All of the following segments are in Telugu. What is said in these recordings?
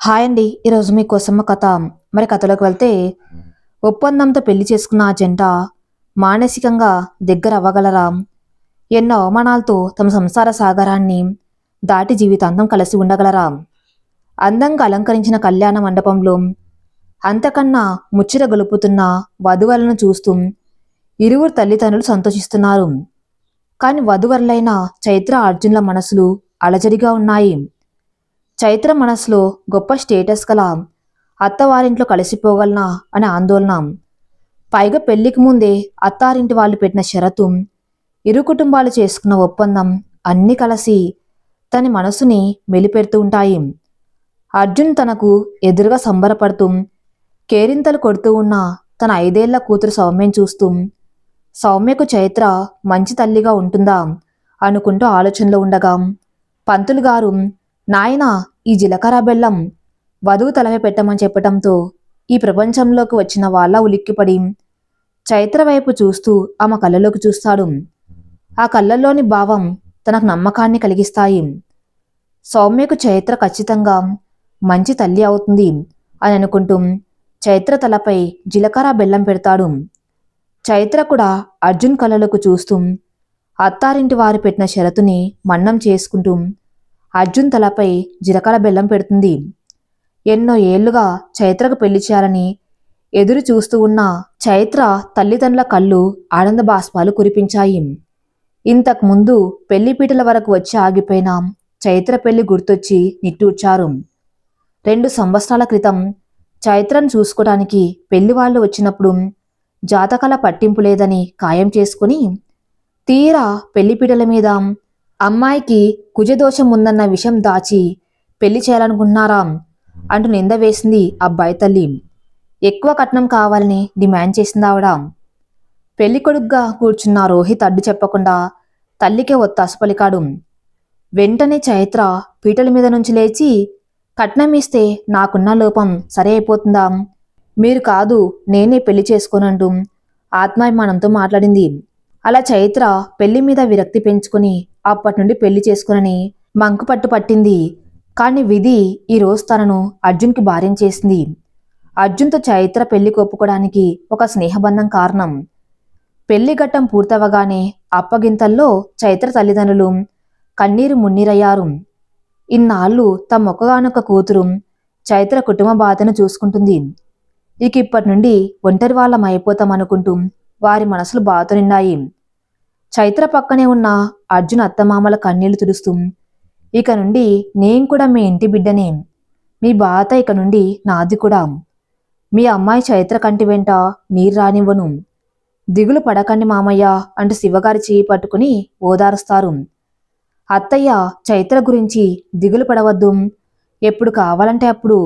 హాయ్ అండి. ఈరోజు మీకోసం ఒక కథ. మరి కథలోకి వెళ్తే, ఒప్పందంతో పెళ్లి చేసుకున్న ఆ జంట మానసికంగా దగ్గర అవ్వగలరా? ఎన్నో అవమానాలతో తమ సంసార సాగరాన్ని దాటి జీవితాంతం కలిసి ఉండగలరా? అందంగా అలంకరించిన కళ్యాణ మండపంలో అంతకన్నా ముచ్చట గొలుపుతున్న వధువలను చూస్తూ ఇరువురు తల్లిదండ్రులు సంతోషిస్తున్నారు. కానీ వధువరులైన చైత్ర అర్జున్ల మనసులు అలజడిగా ఉన్నాయి. చైత్ర మనసులో గొప్ప స్టేటస్ గల అత్తవారింట్లో కలిసిపోగలనా అనే ఆందోళన. పైగా పెళ్లికి ముందే అత్తారింటి వాళ్ళు పెట్టిన షరతు, ఇరు కుటుంబాలు చేసుకున్న ఒప్పందం అన్నీ కలిసి తన మనసుని మెలిపెడుతూ ఉంటాయి. అర్జున్ తనకు ఎదురుగా సంబరపడుతూ కేరింతలు కొడుతూ ఉన్న తన 5 ఏళ్ల కూతురు సౌమ్యను చూస్తూ, సౌమ్యకు చైత్ర మంచి తల్లిగా ఉంటుందా అనుకుంటూ ఆలోచనలో ఉండగా, పంతులు గారు, నాయనా, ఈ జీలకర్ర బెల్లం వధువు తలపై పెట్టమని చెప్పటంతో ఈ ప్రపంచంలోకి వచ్చిన వాళ్ళ ఉలిక్కిపడి చైత్ర వైపు చూస్తూ ఆమె కళ్ళలోకి చూస్తాడు. ఆ కళ్ళల్లోని భావం తనకు నమ్మకాన్ని కలిగిస్తాయి. సౌమ్యకు చైత్ర ఖచ్చితంగా మంచి తల్లి అవుతుంది అని అనుకుంటూ చైత్ర తలపై జీలకర్ర బెల్లం పెడతాడు. చైత్ర కూడా అర్జున్ కళ్ళలోకి చూస్తూ అత్తారింటి వారు పెట్టిన షరతుని మన్నం చేసుకుంటూ అర్జున్ తలపై జీలకర్ర బెల్లం పెడుతుంది. ఎన్నో ఏళ్లుగా చైత్రకు పెళ్లి చేయాలని ఎదురు చూస్తూ ఉన్న చైత్ర తల్లిదండ్రుల కళ్ళు ఆనంద బాష్పాలు కురిపించాయి. ఇంతకు ముందు పెళ్లిపీటల వరకు వచ్చి ఆగిపోయిన చైత్ర పెళ్లి గుర్తొచ్చి నిట్టూర్చారు. 2 సంవత్సరాల క్రితం చైత్రను చూసుకోవడానికి పెళ్లి వాళ్ళు వచ్చినప్పుడు జాతకాల పట్టింపు లేదని ఖాయం చేసుకుని, తీరా పెళ్లిపీటల మీద అమ్మాయికి కుజదోషం ఉందన్న విషయం దాచి పెళ్లి చేయాలనుకుంటున్నారా అంటూ నింద వేసింది అబ్బాయి తల్లి. ఎక్కువ కట్నం కావాలని డిమాండ్ చేసింది ఆవిడ. పెళ్లి కొడుగ్గా కూర్చున్న రోహిత్ అడ్డు చెప్పకుండా తల్లికే ఒత్తాసు పలికాడు. వెంటనే చైత్ర పీటల మీద నుంచి లేచి, కట్నం ఇస్తే నాకున్న లోపం సరే అయిపోతుందా? మీరు కాదు, నేనే పెళ్లి చేసుకోనంటూ ఆత్మాభిమానంతో మాట్లాడింది. అలా చైత్ర పెళ్లి మీద విరక్తి పెంచుకుని అప్పటి నుండి పెళ్లి చేసుకునని మంకుపట్టు పట్టింది. కానీ విధి ఈరోజు తనను అర్జున్కి భార్యం చేసింది. అర్జున్తో చైత్ర పెళ్లి ఒప్పుకోవడానికి ఒక స్నేహబంధం కారణం. పెళ్లి ఘట్టం పూర్తవగానే అప్పగింతల్లో చైత్ర తల్లిదండ్రులు కన్నీరు మున్నీరయ్యారు. ఇన్నాళ్ళు తమ ఒక్కగానొక్క కూతురు చైత్ర కుటుంబ బాధను చూసుకుంటుంది. ఇప్పటి నుండి ఒంటరి వాళ్ళం అయిపోతాం అనుకుంటూ వారి మనసులు బాధతో నిండాయి. చైత్ర పక్కనే ఉన్న అర్జున్ అత్తమామల కన్నీళ్లు తుడుస్తూ, ఇక నుండి నేను కూడా మీ ఇంటి బిడ్డనే, మీ బాధ ఇక నుండి నాది కూడా, మీ అమ్మాయి చైత్ర కంటి వెంట నీరు రానివ్వను, దిగులు పడకండి మామయ్య అంటూ శివగారి చేయి పట్టుకుని ఓదారుస్తారు. అత్తయ్య చైత్ర గురించి దిగులు పడవద్దు, ఎప్పుడు కావాలంటే అప్పుడు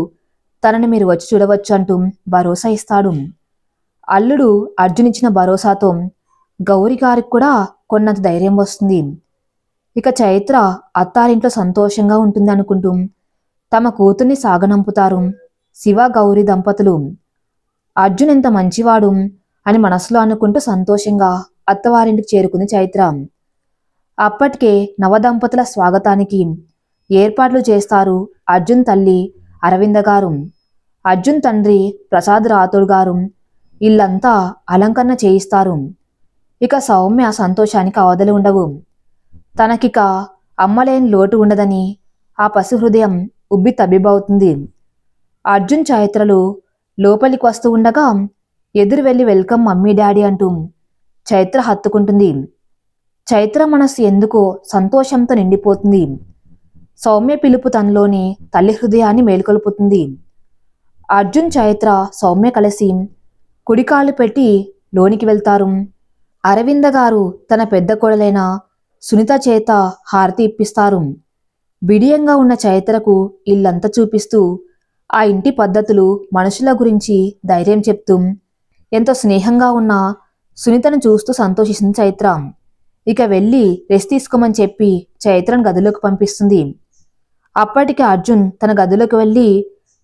తనని మీరు వచ్చి చూడవచ్చు అంటూ భరోసా ఇస్తాడు. అల్లుడు అర్జున్ ఇచ్చిన భరోసాతో గౌరి గారికి కూడా కొన్నంత ధైర్యం వస్తుంది. ఇక చైత్ర అత్తారింట్లో సంతోషంగా ఉంటుంది అనుకుంటూ తమ కూతుర్ని సాగనంపుతారు శివ గౌరి దంపతులు. అర్జున్ ఎంత మంచివాడు అని మనసులో అనుకుంటూ సంతోషంగా అత్తవారింటికి చేరుకుంది చైత్ర. అప్పటికే నవదంపతుల స్వాగతానికి ఏర్పాట్లు చేస్తారు అర్జున్ తల్లి అరవింద గారు, అర్జున్ తండ్రి ప్రసాద్ రాథోడ్ గారు. ఇల్లంతా అలంకరణ చేయిస్తారు. ఇక సౌమ్య సంతోషానికి అవధులు ఉండవు. తనకిక అమ్మలేని లోటు ఉండదని ఆ పసి హృదయం ఉబ్బి తబ్బిబవుతుంది. అర్జున్ చైత్రలు లోపలికి వస్తూ ఉండగా ఎదురు వెళ్ళి వెల్కమ్ మమ్మీ డాడీ అంటూ చైత్ర హత్తుకుంటుంది. చైత్ర మనసు ఎందుకో సంతోషంతో నిండిపోతుంది. సౌమ్య పిలుపు తనలోని తల్లి హృదయాన్ని మేల్కొల్పుతుంది. అర్జున్ చైత్ర సౌమ్య కలిసి కుడికాలు పెట్టి లోనికి వెళ్తారు. అరవింద గారు తన పెద్ద కోడలైన సునీత చేత హారతి ఇప్పిస్తారు. బిడియంగా ఉన్న చైత్రకు ఇల్లంతా చూపిస్తూ ఆ ఇంటి పద్ధతులు, మనుషుల గురించి ధైర్యం చెప్తూ ఎంతో స్నేహంగా ఉన్న సునీతను చూస్తూ సంతోషిస్తుంది చైత్ర. ఇక వెళ్ళి రెస్ట్ తీసుకోమని చెప్పి చైత్రను గదిలోకి పంపిస్తుంది. అప్పటికి అర్జున్ తన గదిలోకి వెళ్ళి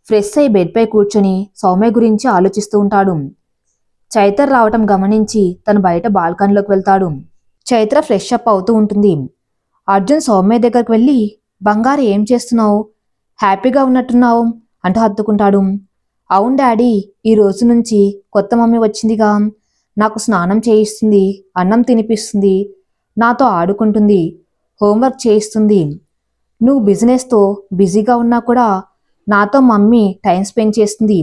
ఫ్రెష్ అయి బెడ్పై కూర్చొని సౌమ్య గురించి ఆలోచిస్తూ ఉంటాడు. చైత్ర రావటం గమనించి తను బయట బాల్కనీలోకి వెళ్తాడు. చైత్ర ఫ్రెష్ అప్ అవుతూ ఉంటుంది. అర్జున్ సౌమ్య దగ్గరకు వెళ్ళి, బంగారు ఏం చేస్తున్నావు, హ్యాపీగా ఉన్నట్టున్నావు అంటూ హత్తుకుంటాడు. అవును డాడీ, ఈ రోజు నుంచి కొత్త మమ్మీ వచ్చిందిగా, నాకు స్నానం చేయిస్తుంది, అన్నం తినిపిస్తుంది, నాతో ఆడుకుంటుంది, హోంవర్క్ చేయిస్తుంది. నువ్వు బిజినెస్తో బిజీగా ఉన్నా కూడా నాతో మమ్మీ టైం స్పెండ్ చేస్తుంది.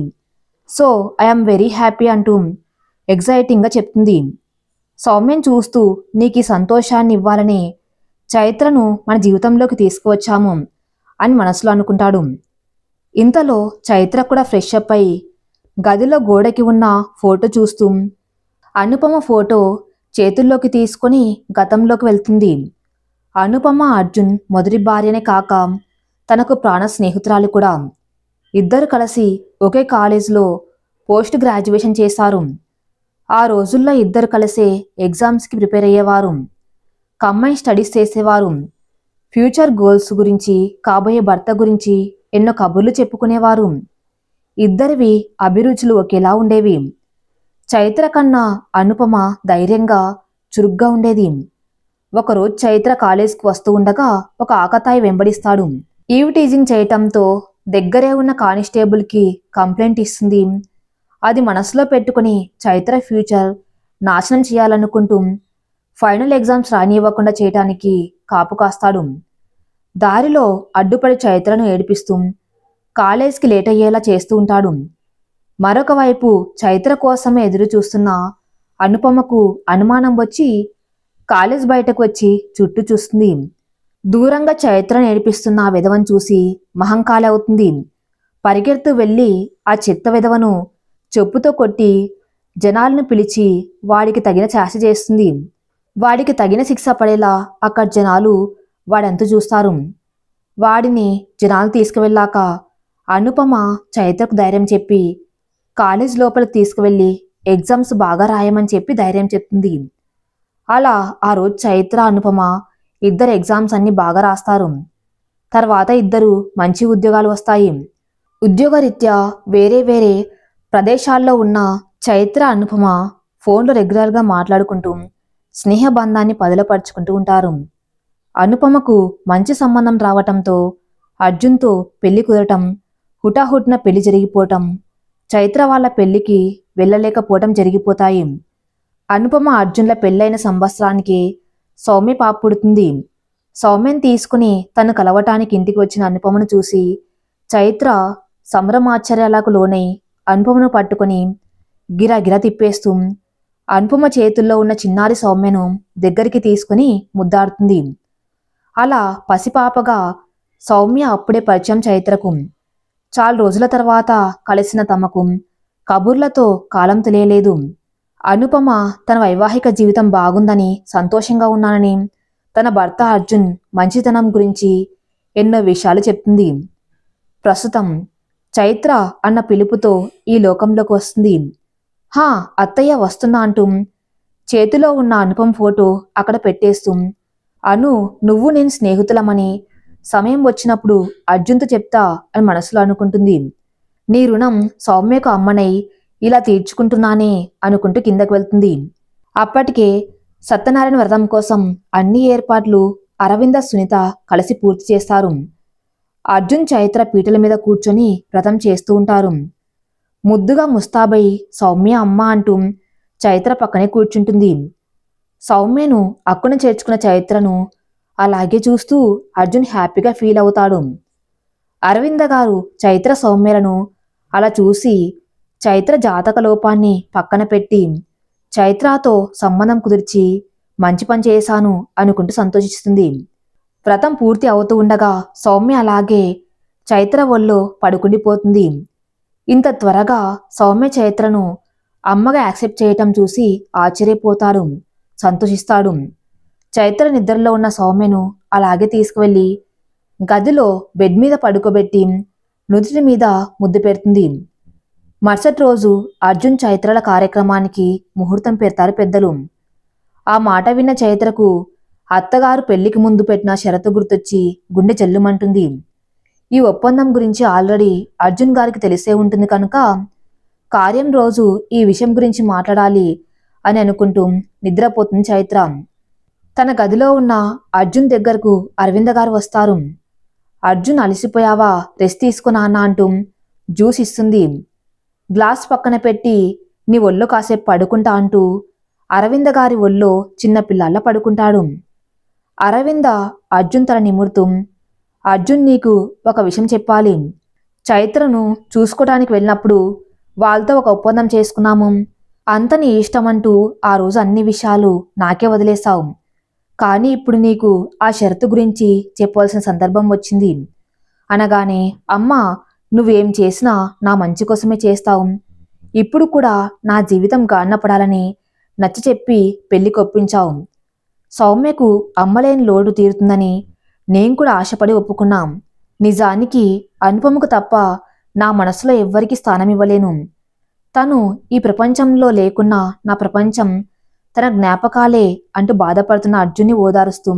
సో ఐఎమ్ వెరీ హ్యాపీ అంటూ ఎగ్జైటింగ్గా చెప్తుంది. సౌమ్యను చూస్తూ నీకు ఈ సంతోషాన్ని ఇవ్వాలని చైత్రను మన జీవితంలోకి తీసుకువచ్చాము అని మనసులో అనుకుంటాడు. ఇంతలో చైత్ర కూడా ఫ్రెష్ అప్ అయి గదిలో గోడకి ఉన్న ఫోటో చూస్తూ అనుపమ ఫోటో చేతుల్లోకి తీసుకొని గతంలోకి వెళ్తుంది. అనుపమ అర్జున్ మొదటి భార్యనే కాక తనకు ప్రాణ స్నేహితురాలు కూడా. ఇద్దరు కలిసి ఒకే కాలేజీలో పోస్ట్ గ్రాడ్యుయేషన్ చేశారు. ఆ రోజుల్లో ఇద్దరు కలిసే ఎగ్జామ్స్కి ప్రిపేర్ అయ్యేవారు. కంబైన్ స్టడీస్ చేసేవారు. ఫ్యూచర్ గోల్స్ గురించి, కాబోయే భర్త గురించి ఎన్నో కబుర్లు చెప్పుకునేవారు. ఇద్దరివి అభిరుచులు ఒకేలా ఉండేవి. చైత్ర కన్నా అనుపమ ధైర్యంగా, చురుగ్గా ఉండేది. ఒకరోజు చైత్ర కాలేజ్కి వస్తూ ఉండగా ఒక ఆకతాయి వెంబడిస్తాడు. ఈవ్ టీజింగ్ చేయటంతో దగ్గరే ఉన్న కానిస్టేబుల్కి కంప్లైంట్ ఇస్తుంది. అది మనసులో పెట్టుకుని చైత్ర ఫ్యూచర్ నాశనం చేయాలనుకుంటూ ఫైనల్ ఎగ్జామ్స్ రానివ్వకుండా చేయటానికి కాపు కాస్తాడు. దారిలో అడ్డుపడి చైత్రను ఏడిపిస్తూ కాలేజ్కి లేట్ అయ్యేలా చేస్తూ ఉంటాడు. మరొక వైపు చైత్ర కోసమే ఎదురు చూస్తున్న అనుపమకు అనుమానం వచ్చి కాలేజ్ బయటకు వచ్చి చుట్టూ చూస్తుంది. దూరంగా చైత్రను ఏడిపిస్తున్న ఆ విధవను చూసి మహంకాళి అవుతుంది. పరిగెడుతూ వెళ్ళి ఆ చెత్త విధవను చెప్పుతో కొట్టి జనాలను పిలిచి వాడికి తగిన శాస్తి చేస్తుంది. వాడికి తగిన శిక్ష పడేలా అక్కడ జనాలు వాడెంత చూస్తారు. వాడిని జనాలు తీసుకువెళ్ళాక అనుపమ చైత్రకు ధైర్యం చెప్పి కాలేజ్ లోపలికి తీసుకువెళ్ళి ఎగ్జామ్స్ బాగా రాయమని చెప్పి ధైర్యం చెప్తుంది. అలా ఆ రోజు చైత్ర, అనుపమ ఇద్దరు ఎగ్జామ్స్ అన్ని బాగా రాస్తారు. తర్వాత ఇద్దరు మంచి ఉద్యోగాలు వస్తాయి. ఉద్యోగరీత్యా వేరే వేరే ప్రదేశాల్లో ఉన్న చైత్ర, అనుపమ ఫోన్లో రెగ్యులర్గా మాట్లాడుకుంటూ స్నేహబంధాన్ని పదిలపరుచుకుంటూ ఉంటారు. అనుపమకు మంచి సంబంధం రావటంతో అర్జున్తో పెళ్లి కుదరటం, హుటాహుటిన పెళ్లి జరిగిపోవటం, చైత్ర వాళ్ళ పెళ్లికి వెళ్ళలేకపోవటం జరిగిపోతాయి. అనుపమ అర్జున్ల పెళ్ళైన సంవత్సరానికి సౌమ్య పాప పుడుతుంది. సౌమ్యను తీసుకుని తను కలవటానికి ఇంటికి వచ్చిన అనుపమను చూసి చైత్ర సంభ్రమాశ్చర్యాలకు లోనై అనుపమను పట్టుకొని గిరాగిరా తిప్పేస్తూ అనుపమ చేతుల్లో ఉన్న చిన్నారి సౌమ్యను దగ్గరికి తీసుకుని ముద్దాడుతుంది. అలా పసిపాపగా సౌమ్య అప్పుడే పరిచయం చైత్రకు. చాలా రోజుల తర్వాత కలిసిన తమకు కబుర్లతో కాలం తెలియలేదు. అనుపమ తన వైవాహిక జీవితం బాగుందని, సంతోషంగా ఉన్నానని, తన భర్త అర్జున్ మంచితనం గురించి ఎన్నో విషయాలు చెప్తుంది. ప్రస్తుతం చైత్ర అన్న పిలుపుతో ఈ లోకంలోకి వస్తుంది. హా అత్తయ్య వస్తున్నా అంటూ చేతిలో ఉన్న అనుపమ ఫోటో అక్కడ పెట్టేస్తూ అను, నువ్వు నేను స్నేహితులమని, సమయం వచ్చినప్పుడు అర్జున్తో చెప్తా అని మనసులో అనుకుంటుంది. నీ రుణం సౌమ్యకు అమ్మనై ఇలా తీర్చుకుంటున్నానే అనుకుంటూ కిందకు వెళ్తుంది. అప్పటికే సత్యనారాయణ వ్రతం కోసం అన్ని ఏర్పాట్లు అరవింద, సునీత కలిసి పూర్తి చేస్తారు. అర్జున్, చైత్ర పీటల మీద కూర్చొని వ్రతం చేస్తూ ఉంటారు. ముద్దుగా ముస్తాబై సౌమ్య అమ్మ అంటూ చైత్ర పక్కనే కూర్చుంటుంది. సౌమ్యను అక్కున చేర్చుకున్న చైత్రను అలాగే చూస్తూ అర్జున్ హ్యాపీగా ఫీల్ అవుతాడు. అరవింద గారు చైత్ర, సౌమ్యలను అలా చూసి చైత్ర జాతక లోపాన్ని పక్కన పెట్టి చైత్రతో సంబంధం కుదిర్చి మంచి పని చేశాను అనుకుంటూ సంతోషిస్తుంది. వ్రతం పూర్తి అవుతూ ఉండగా సౌమ్య అలాగే చైత్ర ఒళ్ళో పడుకుండిపోతుంది. ఇంత త్వరగా సౌమ్య చైత్రను అమ్మగా యాక్సెప్ట్ చేయటం చూసి ఆశ్చర్యపోతాడు, సంతోషిస్తాడు. చైత్ర నిద్రలో ఉన్న సౌమ్యను అలాగే తీసుకువెళ్ళి గదిలో బెడ్ మీద పడుకోబెట్టి నుదుటి మీద ముద్దు పెడుతుంది. మరుసటి రోజు అర్జున్, చైత్రల కార్యక్రమానికి ముహూర్తం పెడతారు పెద్దలు. ఆ మాట విన్న చైత్రకు అత్తగారు పెళ్లికి ముందు పెట్టిన షరతు గుర్తొచ్చి గుండె జల్లుమంటుంది. ఈ ఒప్పందం గురించి ఆల్రెడీ అర్జున్ గారికి తెలిసే ఉంటుంది కనుక కార్యం రోజు ఈ విషయం గురించి మాట్లాడాలి అని అనుకుంటూ నిద్రపోతుంది చైత్ర. తన గదిలో ఉన్న అర్జున్ దగ్గరకు అరవింద గారు వస్తారు. అర్జున్, అలసిపోయావా, రెస్ట్ తీసుకున్నా అన్న అంటూ జ్యూస్ ఇస్తుంది. గ్లాస్ పక్కన పెట్టి నీ ఒళ్ళో కాసేపు పడుకుంటా అంటూ అరవింద గారి ఒళ్ళో చిన్న పిల్లల్లా పడుకుంటాడు. అరవింద అర్జున్ తల నిమురుతూ, అర్జున్ నీకు ఒక విషయం చెప్పాలి. చైత్రను చూసుకోవడానికి వెళ్ళినప్పుడు వాళ్ళతో ఒక ఒప్పందం చేసుకున్నాము. అంత నీ ఇష్టమంటూ ఆ రోజు అన్ని విషయాలు నాకే వదిలేశావు. కానీ ఇప్పుడు నీకు ఆ షరతు గురించి చెప్పవలసిన సందర్భం వచ్చింది అనగానే, అమ్మా నువ్వేం చేసినా నా మంచి కోసమే చేస్తావు. ఇప్పుడు కూడా నా జీవితం గాడిన పడాలని నచ్చ చెప్పి పెళ్లి కొప్పించావు. సౌమ్యకు అమ్మలేని లోటు తీరుతుందని నేను కూడా ఆశపడి ఒప్పుకున్నాం. నిజానికి అనుపమకు తప్ప నా మనసులో ఎవ్వరికి స్థానం ఇవ్వలేను. తను ఈ ప్రపంచంలో లేకున్నా నా ప్రపంచం తన జ్ఞాపకాలే అంటూ బాధపడుతున్న అర్జున్ని ఓదారుస్తూ,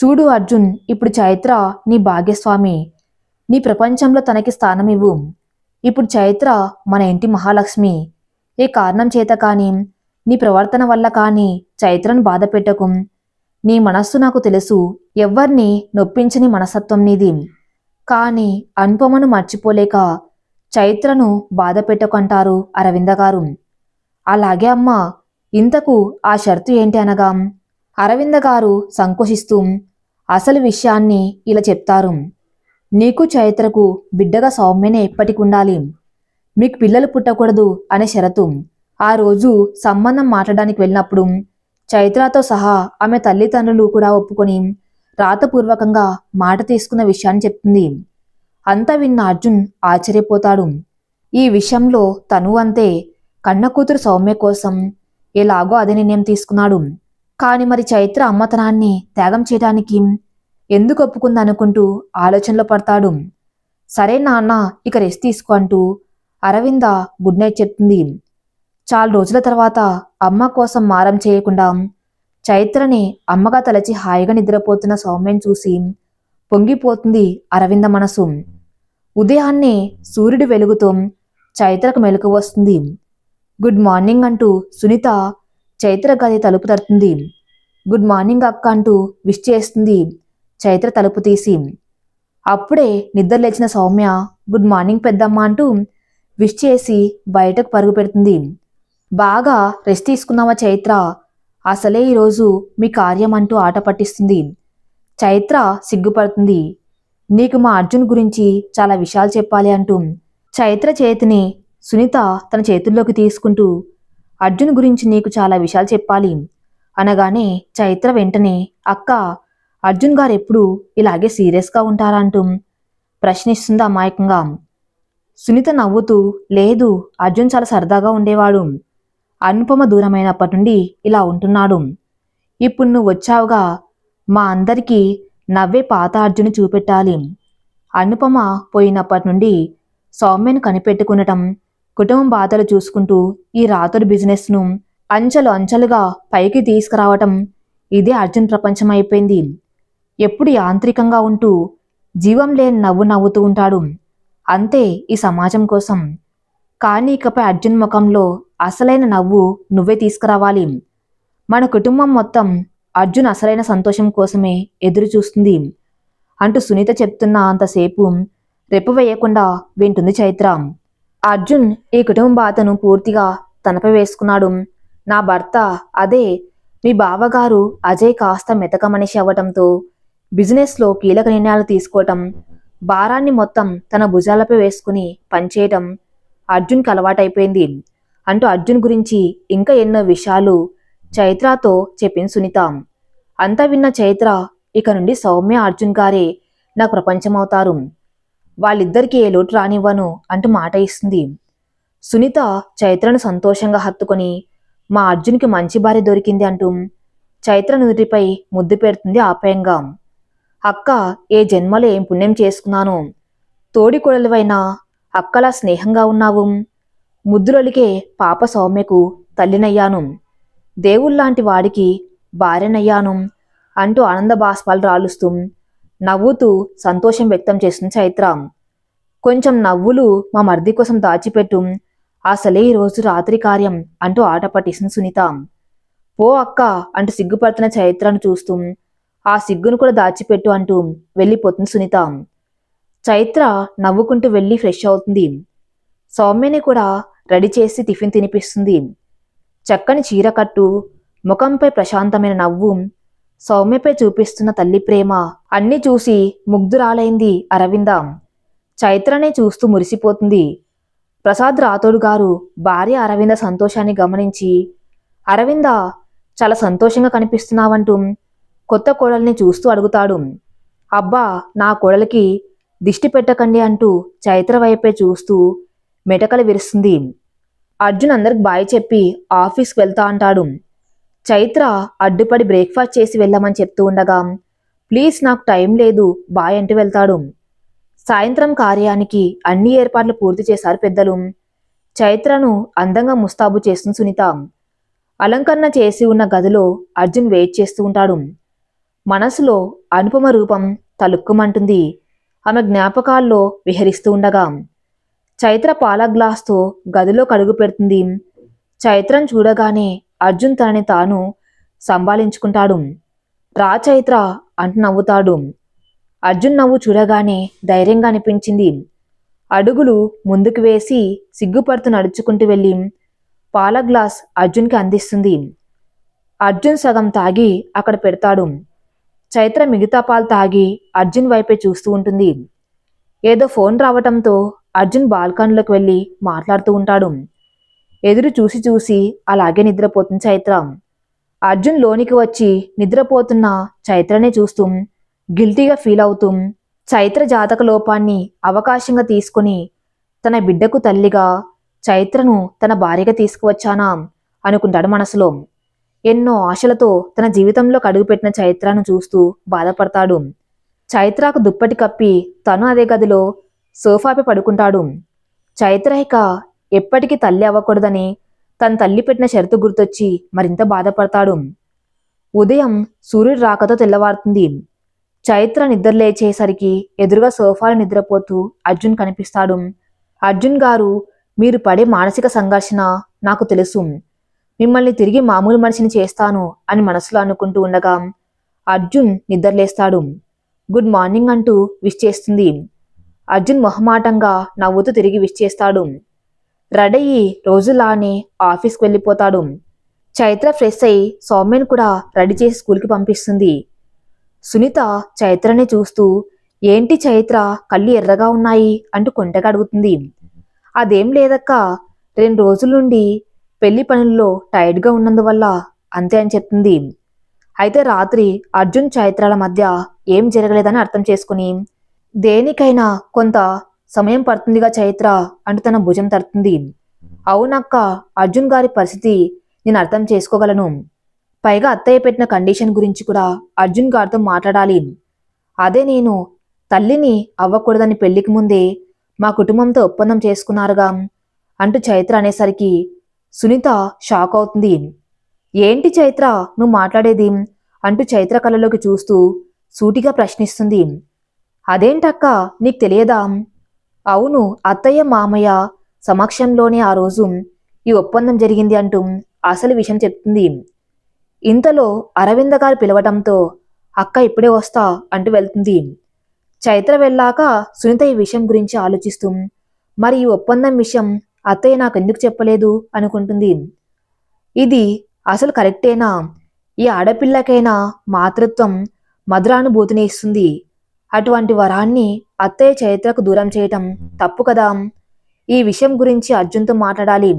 చూడు అర్జున్, ఇప్పుడు చైత్ర నీ భాగ్యస్వామి. నీ ప్రపంచంలో తనకి స్థానం ఇవ్వు. ఇప్పుడు చైత్ర మన ఇంటి మహాలక్ష్మి. ఏ కారణం చేత కానీ, నీ ప్రవర్తన వల్ల కానీ చైత్రను బాధ పెట్టకు. నీ మనస్సు నాకు తెలుసు. ఎవ్వర్ని నొప్పించని మనసత్వం నీది. కానీ అనుపమను మర్చిపోలేక చైత్రను బాధ పెట్టకంటారు అరవింద గారు. అలాగే అమ్మా, ఇంతకు ఆ షరతు ఏంటి అనగా, అరవింద గారు సంకోచిస్తూ అసలు విషయాన్ని ఇలా చెప్తారు. నీకు చైత్రకు బిడ్డగా సౌమ్యనే ఎప్పటికుండాలి. మీకు పిల్లలు పుట్టకూడదు అనే షరతు. ఆ రోజు సంబంధం మాట్లాడడానికి వెళ్ళినప్పుడు చైత్రతో సహా ఆమె తల్లిదండ్రులు కూడా ఒప్పుకొని రాతపూర్వకంగా మాట తీసుకున్న విషయాన్ని చెప్తుంది. అంతా విన్న అర్జున్ ఆశ్చర్యపోతాడు. ఈ విషయంలో తను అంతే. కన్న కూతురు సౌమ్య కోసం ఎలాగో అదే నిర్ణయం తీసుకున్నాడు. కాని మరి చైత్ర అమ్మతనాన్ని త్యాగం చేయడానికి ఎందుకు ఒప్పుకుందనుకుంటూ ఆలోచనలో పడతాడు. సరే నాన్న, ఇక రెస్ట్ తీసుకో అంటూ అరవింద గుడ్ నైట్ చెప్తుంది. చాలా రోజుల తర్వాత అమ్మ కోసం మారం చేయకుండా చైత్రని అమ్మగా తలచి హాయిగా నిద్రపోతున్న సౌమ్యను చూసి పొంగిపోతుంది అరవింద మనసు. ఉదయాన్నే సూర్యుడి వెలుగుతో చైత్రకు మెలకు వస్తుంది. గుడ్ మార్నింగ్ అంటూ సునీత చైత్ర గది తలుపు తడుతుంది. గుడ్ మార్నింగ్ అక్క అంటూ విష్ చేస్తుంది చైత్ర తలుపు తీసి. అప్పుడే నిద్ర లేచిన సౌమ్య గుడ్ మార్నింగ్ పెద్దమ్మ అంటూ విష్ చేసి బయటకు పరుగు పెడుతుంది. బాగా రెస్ట్ తీసుకున్నావా చైత్ర? అసలే ఈరోజు మీ కార్యం అంటూ ఆట పట్టిస్తుంది. చైత్ర సిగ్గుపడుతుంది. నీకు మా అర్జున్ గురించి చాలా విషయాలు చెప్పాలి అంటూ చైత్ర చేతిని సునీత తన చేతుల్లోకి తీసుకుంటూ, అర్జున్ గురించి నీకు చాలా విషయాలు చెప్పాలి అనగానే చైత్ర వెంటనే, అక్క, అర్జున్ గారు ఎప్పుడు ఇలాగే సీరియస్గా ఉంటారా అంటూ ప్రశ్నిస్తుంది అమాయకంగా. సునీత నవ్వుతూ, లేదు, అర్జున్ చాలా సరదాగా ఉండేవాడు. అనుపమ దూరమైనప్పటి నుండి ఇలా ఉంటున్నాడు. ఇప్పుడు నువ్వు వచ్చావుగా, మా అందరికీ నవ్వే పాత అర్జున్ చూపెట్టాలి. అనుపమ పోయినప్పటి నుండి సౌమ్యను కనిపెట్టుకునటం, కుటుంబం బాధలు చూసుకుంటూ ఈ రాతోడి బిజినెస్ను అంచెలు అంచెలుగా పైకి తీసుకురావటం, ఇదే అర్జున్ ప్రపంచం అయిపోయింది. ఎప్పుడు యాంత్రికంగా ఉంటూ జీవం లేని నవ్వు నవ్వుతూ ఉంటాడు. అంతే ఈ సమాజం కోసం. కానీ ఇకపై అర్జున్ ముఖంలో అసలైన నవ్వు నువ్వే తీసుకురావాలి. మన కుటుంబం మొత్తం అర్జున్ అసలైన సంతోషం కోసమే ఎదురు చూస్తుంది అంటూ సునీత చెప్తున్న అంతసేపు రెప్పు వేయకుండా వింటుంది చైత్ర. అర్జున్ ఈ కుటుంబ బాధను పూర్తిగా తనపై వేసుకున్నాడు. నా భర్త, అదే మీ బావగారు అజయ్ కాస్త మెతక మనిషి అవ్వటంతో బిజినెస్లో కీలక నిర్ణయాలు తీసుకోవటం, భారాన్ని మొత్తం తన భుజాలపై వేసుకుని పనిచేయటం అర్జున్కి అలవాటైపోయింది అంటూ అర్జున్ గురించి ఇంకా ఎన్నో విషయాలు చైత్రతో చెప్పింది సునీత. అంతా విన్న చైత్ర, ఇక నుండి సౌమ్య అర్జున్ గారే నాకు ప్రపంచం అవుతారు. వాళ్ళిద్దరికీ ఏ లోటు రానివ్వను అంటూ మాట ఇస్తుంది. సునీత చైత్రను సంతోషంగా హత్తుకొని, మా అర్జున్కి మంచి భార్య దొరికింది అంటూ చైత్ర నుదిటిపై ముద్దు పెడుతుంది ఆప్యాయంగా. అక్క, ఏ జన్మలో ఏం పుణ్యం చేసుకున్నాను, తోడి కొడలివైన అక్కలా స్నేహంగా ఉన్నావు. ముద్దులొలికే పాప సౌమ్యకు తల్లినయ్యాను. దేవుళ్లాంటి వాడికి భార్యనయ్యాను అంటూ ఆనంద బాష్పాలు రాలుస్తూ నవ్వుతూ సంతోషం వ్యక్తం చేస్తుంది చైత్ర. కొంచెం నవ్వులు మా మర్ది కోసం దాచిపెట్టు, అసలే ఈరోజు రాత్రి కార్యం అంటూ ఆట పట్టిస్తుంది సునీత. పో అక్క అంటూ సిగ్గుపడుతున్న చైత్రను చూస్తూ ఆ సిగ్గును కూడా దాచిపెట్టు అంటూ వెళ్ళిపోతుంది సునీత. చైత్ర నవ్వుకుంటూ వెళ్ళి ఫ్రెష్ అవుతుంది. సౌమ్యని కూడా రెడీ చేసి టిఫిన్ తినిపిస్తుంది. చక్కని చీరకట్టు, ముఖంపై ప్రశాంతమైన నవ్వు, సౌమ్యపై చూపిస్తున్న తల్లి ప్రేమ అన్నీ చూసి ముగ్ధురాలైంది అరవింద. చైత్రనే చూస్తూ మురిసిపోతుంది. ప్రసాద్ రాథోడ్ గారు భార్య అరవింద సంతోషాన్ని గమనించి, అరవింద చాలా సంతోషంగా కనిపిస్తున్నావంటూ కొత్త కోడల్ని చూస్తూ అడుగుతాడు. అబ్బా, నా కోడలికి దిష్టి పెట్టకండి అంటూ చైత్ర వైపే చూస్తూ మెటకలు విరుస్తుంది. అర్జున్ అందరికి బాయ్ చెప్పి ఆఫీస్కి వెళ్తా అంటాడు. చైత్ర అడ్డుపడి బ్రేక్ఫాస్ట్ చేసి వెళ్ళమని చెప్తూ ఉండగా, ప్లీజ్ నాకు టైం లేదు బాయ్ అంటూ వెళ్తాడు. సాయంత్రం కార్యానికి అన్ని ఏర్పాట్లు పూర్తి చేశారు పెద్దలు. చైత్రను అందంగా ముస్తాబు చేస్తుంది సునీత. అలంకరణ చేసి ఉన్న గదిలో అర్జున్ వెయిట్ చేస్తూ ఉంటాడు. మనసులో అనుపమ రూపం తలుక్కుమంటుంది. ఆమె జ్ఞాపకాల్లో విహరిస్తూ ఉండగా చైత్ర పాల గ్లాస్తో గదిలో కడుగు పెడుతుంది. చైత్రను చూడగానే అర్జున్ తనని తాను సంభాళించుకుంటాడు. రా చైత్ర అంటూ నవ్వుతాడు. అర్జున్ నవ్వు చూడగానే ధైర్యంగా అనిపించింది. అడుగులు ముందుకు వేసి సిగ్గుపడుతూ నడుచుకుంటూ వెళ్ళి పాల గ్లాస్ అర్జున్కి అందిస్తుంది. అర్జున్ సగం తాగి అక్కడ పెడతాడు. చైత్ర మిగతా పాలు తాగి అర్జున్ వైపే చూస్తూ ఉంటుంది. ఏదో ఫోన్ రావటంతో అర్జున్ బాల్కనీలోకి వెళ్ళి మాట్లాడుతూ ఉంటాడు. ఎదురు చూసి చూసి అలాగే నిద్రపోతుంది చైత్ర. అర్జున్ లోనికి వచ్చి నిద్రపోతున్న చైత్రనే చూస్తూ గిల్టీగా ఫీల్ అవుతూ చైత్ర జాతక లోపాన్ని అవకాశంగా తీసుకుని తన బిడ్డకు తల్లిగా చైత్రను తన భార్యగా తీసుకువచ్చానా అనుకుంటాడు మనసులో. ఎన్నో ఆశలతో తన జీవితంలో అడుగుపెట్టిన చైత్రను చూస్తూ బాధపడతాడు. చైత్రకు దుప్పటి కప్పి తను అదే గదిలో సోఫాపై పడుకుంటాడు. చైత్ర ఇక ఎప్పటికీ తల్లి అవ్వకూడదని తన తల్లి పెట్టిన షరతు గుర్తొచ్చి మరింత బాధపడతాడు. ఉదయం సూర్యుడు రాకతో తెల్లవారుతుంది. చైత్ర నిద్ర లేచేసరికి ఎదురుగా సోఫాలో నిద్రపోతూ అర్జున్ కనిపిస్తాడు. అర్జున్ గారు, మీరు పడే మానసిక సంఘర్షణ నాకు తెలుసు. మిమ్మల్ని తిరిగి మామూలు మనిషిని చేస్తాను అని మనసులో అనుకుంటూ ఉండగా అర్జున్ నిద్రలేస్తాడు. గుడ్ మార్నింగ్ అంటూ విష్ చేస్తుంది. అర్జున్ మొహమాటంగా నవ్వుతూ తిరిగి విష్ చేస్తాడు. రెడీ రోజులానే ఆఫీస్కి వెళ్ళిపోతాడు. చైత్ర ఫ్రెష్ అయి సౌమ్యను కూడా రెడీ చేసి స్కూల్కి పంపిస్తుంది. సునీత చైత్రని చూస్తూ, ఏంటి చైత్ర కళ్ళు ఎర్రగా ఉన్నాయి అంటూ కొంటగా అడుగుతుంది. అదేం లేదక్క, 2 రోజుల నుండి పెళ్లి పనుల్లో టైర్డ్గా ఉన్నందువల్ల అంతే అని చెప్తుంది. అయితే రాత్రి అర్జున్ చైత్రాల మధ్య ఏం జరగలేదని అర్థం చేసుకుని, దేనికైనా కొంత సమయం పడుతుందిగా చైత్ర అంటూ తన భుజం తడుతుంది. అవునక్క, అర్జున్ గారి పరిస్థితి నేను అర్థం చేసుకోగలను. పైగా అత్తయ్య పెట్టిన కండిషన్ గురించి కూడా అర్జున్ గారితో మాట్లాడాలి. అదే నేను తల్లిని అవ్వకూడదని పెళ్లికి ముందే మా కుటుంబంతో ఒప్పందం చేసుకున్నారుగా అంటూ చైత్ర అనేసరికి సునీత షాక్ అవుతుంది. ఏంటి చైత్ర నువ్వు మాట్లాడేది అంటూ చైత్ర కళ్ళలోకి చూస్తూ సూటిగా ప్రశ్నిస్తుంది. అదేంటక్క, నీకు తెలియదా? అవును, అత్తయ్య మామయ్య సమక్షంలోనే ఆ రోజు ఈ ఒప్పందం జరిగింది అంటూ అసలు విషయం చెప్తుంది. ఇంతలో అరవింద గారు పిలవటంతో అక్క ఇప్పుడే వస్తా అంటూ వెళ్తుంది. చైత్ర వెళ్ళాక సునీత ఈ విషయం గురించి ఆలోచిస్తూ, మరి ఈ ఒప్పందం విషయం అత్తయ్య నాకెందుకు చెప్పలేదు అనుకుంటుంది. ఇది అసలు కరెక్టేనా? ఈ ఆడపిల్లకైనా మాతృత్వం మధురానుభూతిని ఇస్తుంది. అటువంటి వరాన్ని అత్తయ్య చైత్రకు దూరం చేయటం తప్పు కదా. ఈ విషయం గురించి అర్జున్తో మాట్లాడాలి.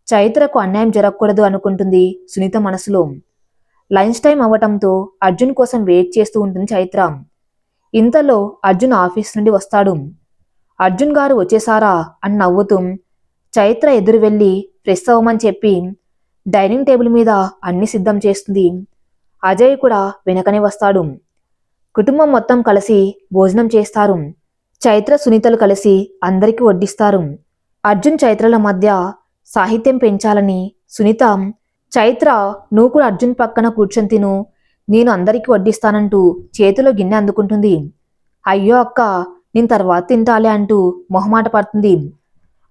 చైత్రకు అన్యాయం జరగకూడదు అనుకుంటుంది సునీత మనసులో. లంచ్ టైం అవ్వటంతో అర్జున్ కోసం వెయిట్ చేస్తూ ఉంటుంది చైత్ర. ఇంతలో అర్జున్ ఆఫీస్ నుండి వస్తాడు. అర్జున్ గారు వచ్చేసారా అని నవ్వుతూ చైత్ర ఎదురు వెళ్ళి ఫ్రెష్ అవ్వమని చెప్పి డైనింగ్ టేబుల్ మీద అన్ని సిద్ధం చేస్తుంది. అజయ్ కూడా వెనకనే వస్తాడు. కుటుంబం మొత్తం కలిసి భోజనం చేస్తారు. చైత్ర సునీతలు కలిసి అందరికీ వడ్డిస్తారు. అర్జున్ చైత్రల మధ్య సాహిత్యం పెంచాలని సునీత, చైత్ర నువ్వు కూడా అర్జున్ పక్కన కూర్చొని తిను, నేను అందరికీ వడ్డిస్తానంటూ చేతిలో గిన్నె అందుకుంటుంది. అయ్యో అక్క, నేను తర్వాత తింటాలే అంటూ మొహమాట పడుతుంది.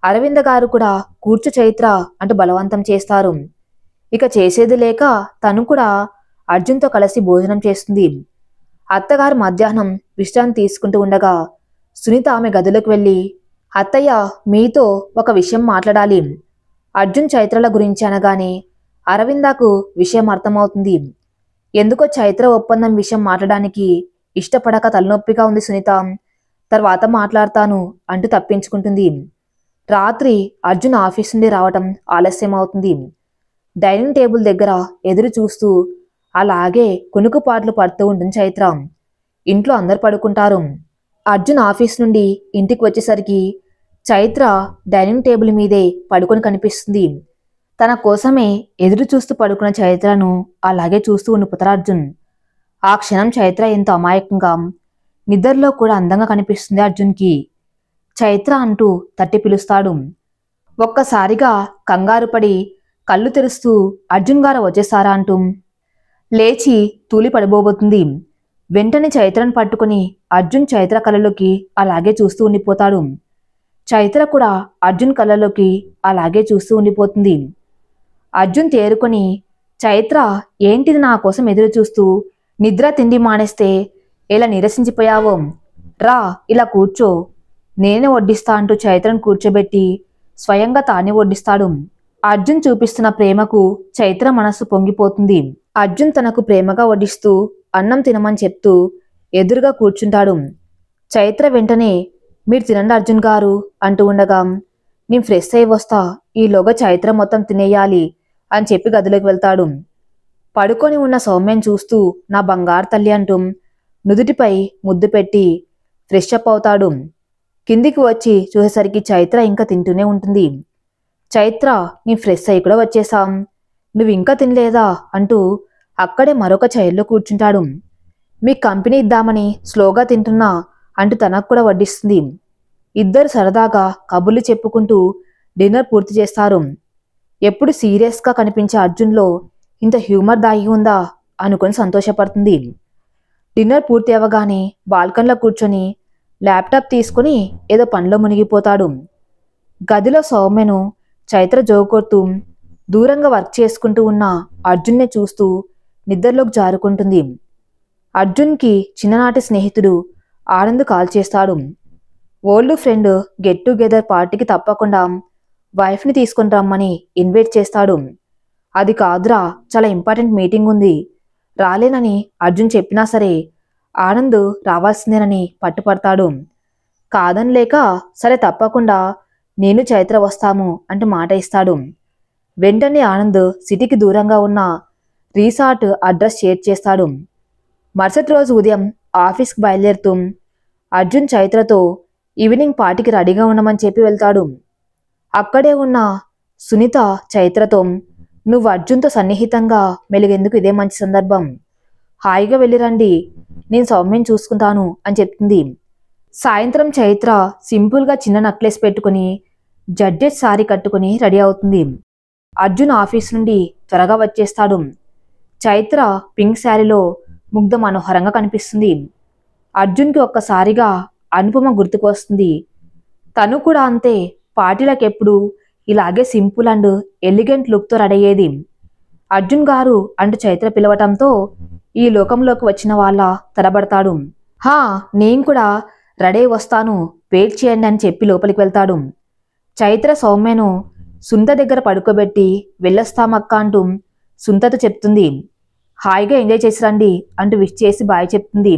అరవింద గారు కూడా కూర్చు చైత్ర అంటూ బలవంతం చేస్తారు. ఇక చేసేది లేక తను కూడా అర్జున్తో కలిసి భోజనం చేస్తుంది. అత్తగారు మధ్యాహ్నం విశ్రాంతి తీసుకుంటూ ఉండగా సునీత ఆమె గదిలోకి వెళ్ళి అత్తయ్య, మీతో ఒక విషయం మాట్లాడాలి. అర్జున్ చైత్రల గురించి అనగానే అరవిందాకు విషయం అర్థమవుతుంది. ఎందుకో చైత్ర ఒప్పందం విషయం మాట్లాడడానికి ఇష్టపడక తలనొప్పిగా ఉంది సునీత. తర్వాత మాట్లాడతాను అంటూ తప్పించుకుంటుంది. రాత్రి అర్జున్ ఆఫీస్ నుండి రావటం ఆలస్యం అవుతుంది. డైనింగ్ టేబుల్ దగ్గర ఎదురు చూస్తూ అలాగే కునుకుపాట్లు పడుతూ ఉంటుంది చైత్ర. ఇంట్లో అందరు పడుకుంటారు. అర్జున్ ఆఫీస్ నుండి ఇంటికి వచ్చేసరికి చైత్ర డైనింగ్ టేబుల్ మీదే పడుకొని కనిపిస్తుంది. తన కోసమే ఎదురు చూస్తూ పడుకున్న చైత్రను అలాగే చూస్తూ ఉండిపోతారు అర్జున్. ఆ క్షణం చైత్ర ఎంతో అమాయకంగా, నిద్రలో కూడా అందంగా కనిపిస్తుంది అర్జున్కి. చైత్ర అంటూ తట్టి పిలుస్తాడు. ఒక్కసారిగా కంగారుపడి కళ్ళు తెరుస్తూ అర్జున్ గారు వచ్చేసారా అంటూ లేచి తూలి పడిపోబోతుంది. వెంటనే చైత్రను పట్టుకుని అర్జున్ చైత్ర కళ్ళలోకి అలాగే చూస్తూ ఉండిపోతాడు. చైత్ర కూడా అర్జున్ కళ్ళలోకి అలాగే చూస్తూ ఉండిపోతుంది. అర్జున్ తేరుకొని, చైత్ర ఏంటిది నా కోసం ఎదురు చూస్తూ నిద్ర తిండి మానేస్తే ఇలా నిరసించిపోయావో, రా ఇలా కూర్చో, నేనే వడ్డిస్తా అంటూ చైత్రను కూర్చోబెట్టి స్వయంగా తానే వడ్డిస్తాడు. అర్జున్ చూపిస్తున్న ప్రేమకు చైత్ర మనస్సు పొంగిపోతుంది. అర్జున్ తనకు ప్రేమగా వడ్డిస్తూ అన్నం తినమని చెప్తూ ఎదురుగా కూర్చుంటాడు. చైత్ర వెంటనే మీరు తినండి అర్జున్ గారు అంటూ ఉండగా, నేను ఫ్రెష్ అయి వస్తా, ఈలోగా చైత్ర మొత్తం తినేయాలి అని చెప్పి గదిలోకి వెళ్తాడు. పడుకొని ఉన్న సౌమ్యను చూస్తూ నా బంగారు తల్లి అంటూ నుదుటిపై ముద్దు పెట్టి ఫ్రెష్ అప్ అవుతాడు. కిందికి వచ్చి చూసేసరికి చైత్ర ఇంకా తింటూనే ఉంటుంది. చైత్ర, నీ ఫ్రెష్ అయి కూడా వచ్చేసాం, నువ్వు ఇంకా తినలేదా అంటూ అక్కడే మరొక చైర్లో కూర్చుంటాడు. మీ కంపెనీ ఇద్దామని స్లోగా తింటున్నా అంటూ తనకు కూడా వడ్డిస్తుంది. ఇద్దరు సరదాగా కబుర్లు చెప్పుకుంటూ డిన్నర్ పూర్తి చేస్తారు. ఎప్పుడు సీరియస్గా కనిపించే అర్జున్లో ఇంత హ్యూమర్ దాగి ఉందా అనుకొని సంతోషపడుతుంది. డిన్నర్ పూర్తి అవ్వగానే బాల్కన్లో కూర్చొని ల్యాప్టాప్ తీసుకుని ఏదో పనిలో మునిగిపోతాడు. గదిలో సౌమ్యను చైత్ర జోకొడుతూ దూరంగా వర్క్ చేసుకుంటూ ఉన్న అర్జున్నే చూస్తూ నిద్రలోకి జారుకుంటుంది. అర్జున్కి చిన్ననాటి స్నేహితుడు ఆనంద్ కాల్ చేస్తాడు. ఓల్డ్ ఫ్రెండ్ గెట్ టుగెదర్ పార్టీకి తప్పకుండా వైఫ్ని తీసుకుని రమ్మని ఇన్వైట్ చేస్తాడు. అది కాదురా, చాలా ఇంపార్టెంట్ మీటింగ్ ఉంది, రాలేనని అర్జున్ చెప్పినా సరే ఆనంద్ రావాల్సిందేనని పట్టుపడతాడు. కాదనిలేక సరే తప్పకుండా నేను చైత్ర వస్తాము అంటూ మాట ఇస్తాడు. వెంటనే ఆనంద్ సిటీకి దూరంగా ఉన్న రీసార్ట్ అడ్రస్ షేర్ చేస్తాడు. మరుసటి రోజు ఉదయం ఆఫీస్కి బయలుదేరుతూ అర్జున్ చైత్రతో ఈవినింగ్ పార్టీకి రెడీగా ఉండమని చెప్పి వెళ్తాడు. అక్కడే ఉన్న సునీత చైత్రతో, నువ్వు అర్జున్తో సన్నిహితంగా మెలిగేందుకు ఇదే మంచి సందర్భం, హాయిగా వెళ్ళిరండి, నేను సౌమ్యం చూసుకుంటాను అని చెప్తుంది. సాయంత్రం చైత్ర సింపుల్గా చిన్న నెక్లెస్ పెట్టుకుని జడ్జెట్ సారీ కట్టుకుని రెడీ అవుతుంది. అర్జున్ ఆఫీస్ నుండి త్వరగా వచ్చేస్తాడు. చైత్ర పింక్ శారీలో ముగ్ధ మనోహరంగా కనిపిస్తుంది. అర్జున్కి ఒక్కసారిగా అనుపమ గుర్తుకు వస్తుంది. తను కూడా అంతే, పార్టీలకు ఎప్పుడు ఇలాగే సింపుల్ అండ్ ఎలిగెంట్ లుక్తో రెడీ అయ్యేది. అర్జున్ గారు అంటూ చైత్ర పిలవటంతో ఈ లోకంలోకి వచ్చిన వాళ్ళ తడబడతాడు. హా, నేను కూడా రెడీ వస్తాను, వెయిట్ చేయండి అని చెప్పి లోపలికి వెళ్తాడు. చైత్ర సౌమ్యను సుంత దగ్గర పడుకోబెట్టి వెళ్ళొస్తామక్క అంటూ సుంతతో చెప్తుంది. హాయిగా ఎంజాయ్ చేసి రండి అంటూ విష్ చేసి బాయ్ చెప్తుంది.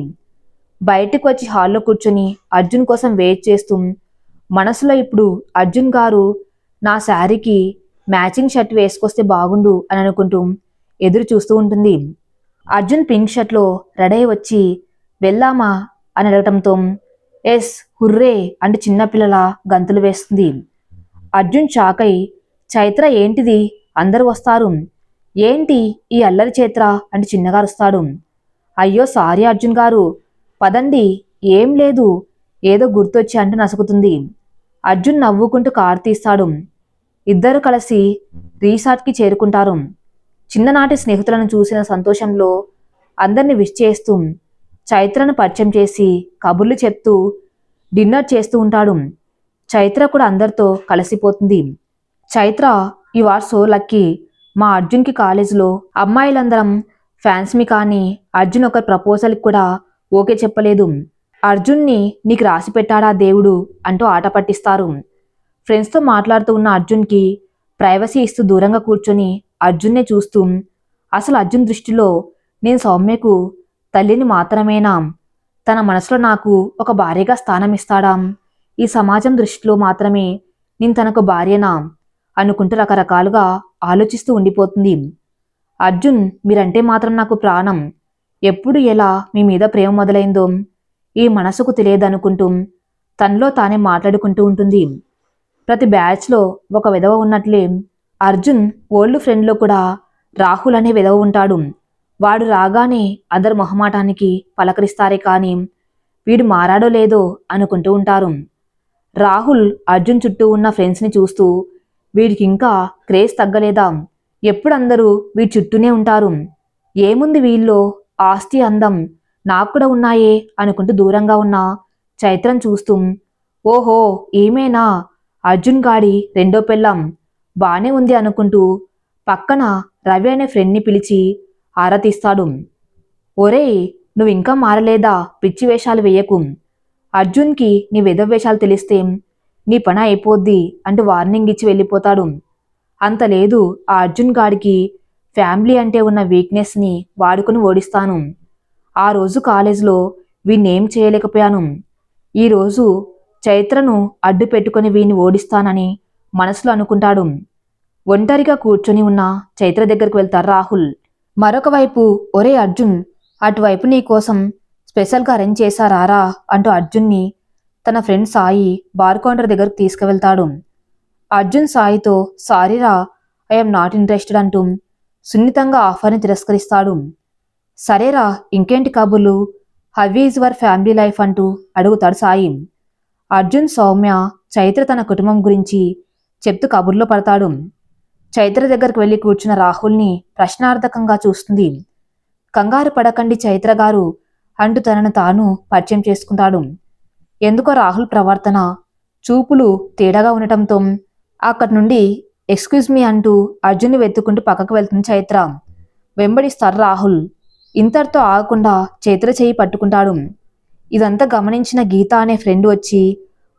బయటకు వచ్చి హాల్లో కూర్చొని అర్జున్ కోసం వెయిట్ చేస్తూ మనసులో ఇప్పుడు అర్జున్ గారు నా శారీకి మ్యాచింగ్ షర్ట్ వేసుకొస్తే బాగుండు అని అనుకుంటూ ఎదురు చూస్తూ ఉంటుంది. అర్జున్ పింక్ షర్ట్లో రెడీ వచ్చి వెళ్దామా అని అడగటంతో ఎస్ హుర్రే అంటూ చిన్నపిల్లల గంతులు వేస్తుంది. అర్జున్ షాక్ అయి, చైత్ర ఏంటిది, అందరూ వస్తారు, ఏంటి ఈ అల్లరి చైత్ర అంటూ చిన్నగా అరుస్తాడు. అయ్యో సారీ అర్జున్ గారు, పదండి, ఏం లేదు, ఏదో గుర్తొచ్చి అంటూ నసుకుతుంది. అర్జున్ నవ్వుకుంటూ కారు తీస్తాడు. ఇద్దరు కలిసి రీసార్ట్కి చేరుకుంటారు. చిన్ననాటి స్నేహితులను చూసిన సంతోషంలో అందరిని విష్ చేస్తూ చైత్రను పరిచయం చేసి కబుర్లు చెప్తూ డిన్నర్ చేస్తూ ఉంటాడు. చైత్ర కూడా అందరితో కలిసిపోతుంది. Chaitra, you are so lucky, మా అర్జున్కి కాలేజీలో అమ్మాయిలందరం ఫ్యాన్స్ మీ, కానీ అర్జున్ ఒక ప్రపోజల్కి కూడా ఓకే చెప్పలేదు, అర్జున్ని నీకు రాసి పెట్టాడా దేవుడు అంటూ ఆట పట్టిస్తారు. ఫ్రెండ్స్తో మాట్లాడుతూ ఉన్న అర్జున్కి ప్రైవసీ ఇస్తూ దూరంగా కూర్చొని అర్జున్నే చూస్తూ, అసలు అర్జున్ దృష్టిలో నేను సౌమ్యకు తల్లిని మాత్రమేనా? తన మనసులో నాకు ఒక భార్యగా స్థానం ఇస్తాడా? ఈ సమాజం దృష్టిలో మాత్రమే నేను తనకు భార్యనా అనుకుంటూ రకరకాలుగా ఆలోచిస్తూ ఉండిపోతుంది. అర్జున్ మీరంటే మాత్రం నాకు ప్రాణం, ఎప్పుడు ఎలా మీ మీద ప్రేమ మొదలైందో ఈ మనసుకు తెలియదనుకుంటూ తనలో తానే మాట్లాడుకుంటూ ఉంటుంది. ప్రతి బ్యాచ్లో ఒక విధవ ఉన్నట్లే అర్జున్ ఓల్డ్ ఫ్రెండ్లో కూడా రాహుల్ అనే విధవ ఉంటాడు. వాడు రాగానే అందరు మొహమాటానికి పలకరిస్తారే కానీ వీడు మారాడో లేదో అనుకుంటూ ఉంటారు. రాహుల్ అర్జున్ చుట్టూ ఉన్న ఫ్రెండ్స్ని చూస్తూ వీడికి ఇంకా క్రేజ్ తగ్గలేదా, ఎప్పుడు అందరూ వీడి చుట్టూనే ఉంటారు, ఏముంది వీళ్ళో ఆస్తి అందం నాకు కూడా ఉన్నాయే అనుకుంటూ దూరంగా ఉన్న చైత్రం చూస్తూ ఓహో ఏమేనా అర్జున్ గాడి రెండో పెళ్ళాం బానే ఉంది అనుకుంటూ పక్కన రవి అనే ఫ్రెండ్ని పిలిచి ఆరా తీస్తాడు. ఒరేయ్ నువ్వు ఇంకా మారలేదా, పిచ్చి వేషాలు వేయకు, అర్జున్కి నీ వెధవ వేషాలు తెలిస్తే నీ పని అయిపోద్ది అంటూ వార్నింగ్ ఇచ్చి వెళ్ళిపోతాడు. అంత లేదు ఆ అర్జున్ గాడికి ఫ్యామిలీ అంటే ఉన్న వీక్నెస్ని వాడుకుని ఓడిస్తాను. ఆ రోజు కాలేజ్లో వీణ్ణేం చేయలేకపోయాను, ఈరోజు చైత్రను అడ్డు పెట్టుకుని వీణ్ణి ఓడిస్తానని మనసులో అనుకుంటాడు. ఒంటరిగా కూర్చొని ఉన్న చైత్ర దగ్గరికి వెళ్తారు రాహుల్. మరొక వైపు ఒరే అర్జున్ అటువైపు నీ కోసం స్పెషల్గా అరేంజ్ చేశారారా అంటూ అర్జున్ని తన ఫ్రెండ్ సాయి బార్ కౌంటర్ దగ్గరకు తీసుకువెళ్తాడు. అర్జున్ సాయితో సారీరా ఐఎమ్ నాట్ ఇంట్రెస్టెడ్ అంటూ సున్నితంగా ఆఫర్ని తిరస్కరిస్తాడు. సరేరా ఇంకేంటి కబుర్లు, how is your family life అంటూ అడుగుతాడు సాయి. అర్జున్ సౌమ్య చైత్ర తన కుటుంబం గురించి చెప్తూ కబుర్లో పడతాడు. చైత్ర దగ్గరకు వెళ్ళి కూర్చున్న రాహుల్ని ప్రశ్నార్థకంగా చూస్తుంది. కంగారు పడకండి చైత్ర గారు అంటూ తనను తాను పరిచయం చేసుకుంటాడు. ఎందుకో రాహుల్ ప్రవర్తన చూపులు తేడాగా ఉండటంతో అక్కడి నుండి ఎక్స్క్యూజ్ మీ అంటూ అర్జున్ని వెతుక్కుంటూ పక్కకు వెళ్తుంది చైత్ర. వెంబడిస్తారు రాహుల్. ఇంతటితో ఆగకుండా చైత్ర చేయి పట్టుకుంటాడు. ఇదంతా గమనించిన గీత అనే ఫ్రెండ్ వచ్చి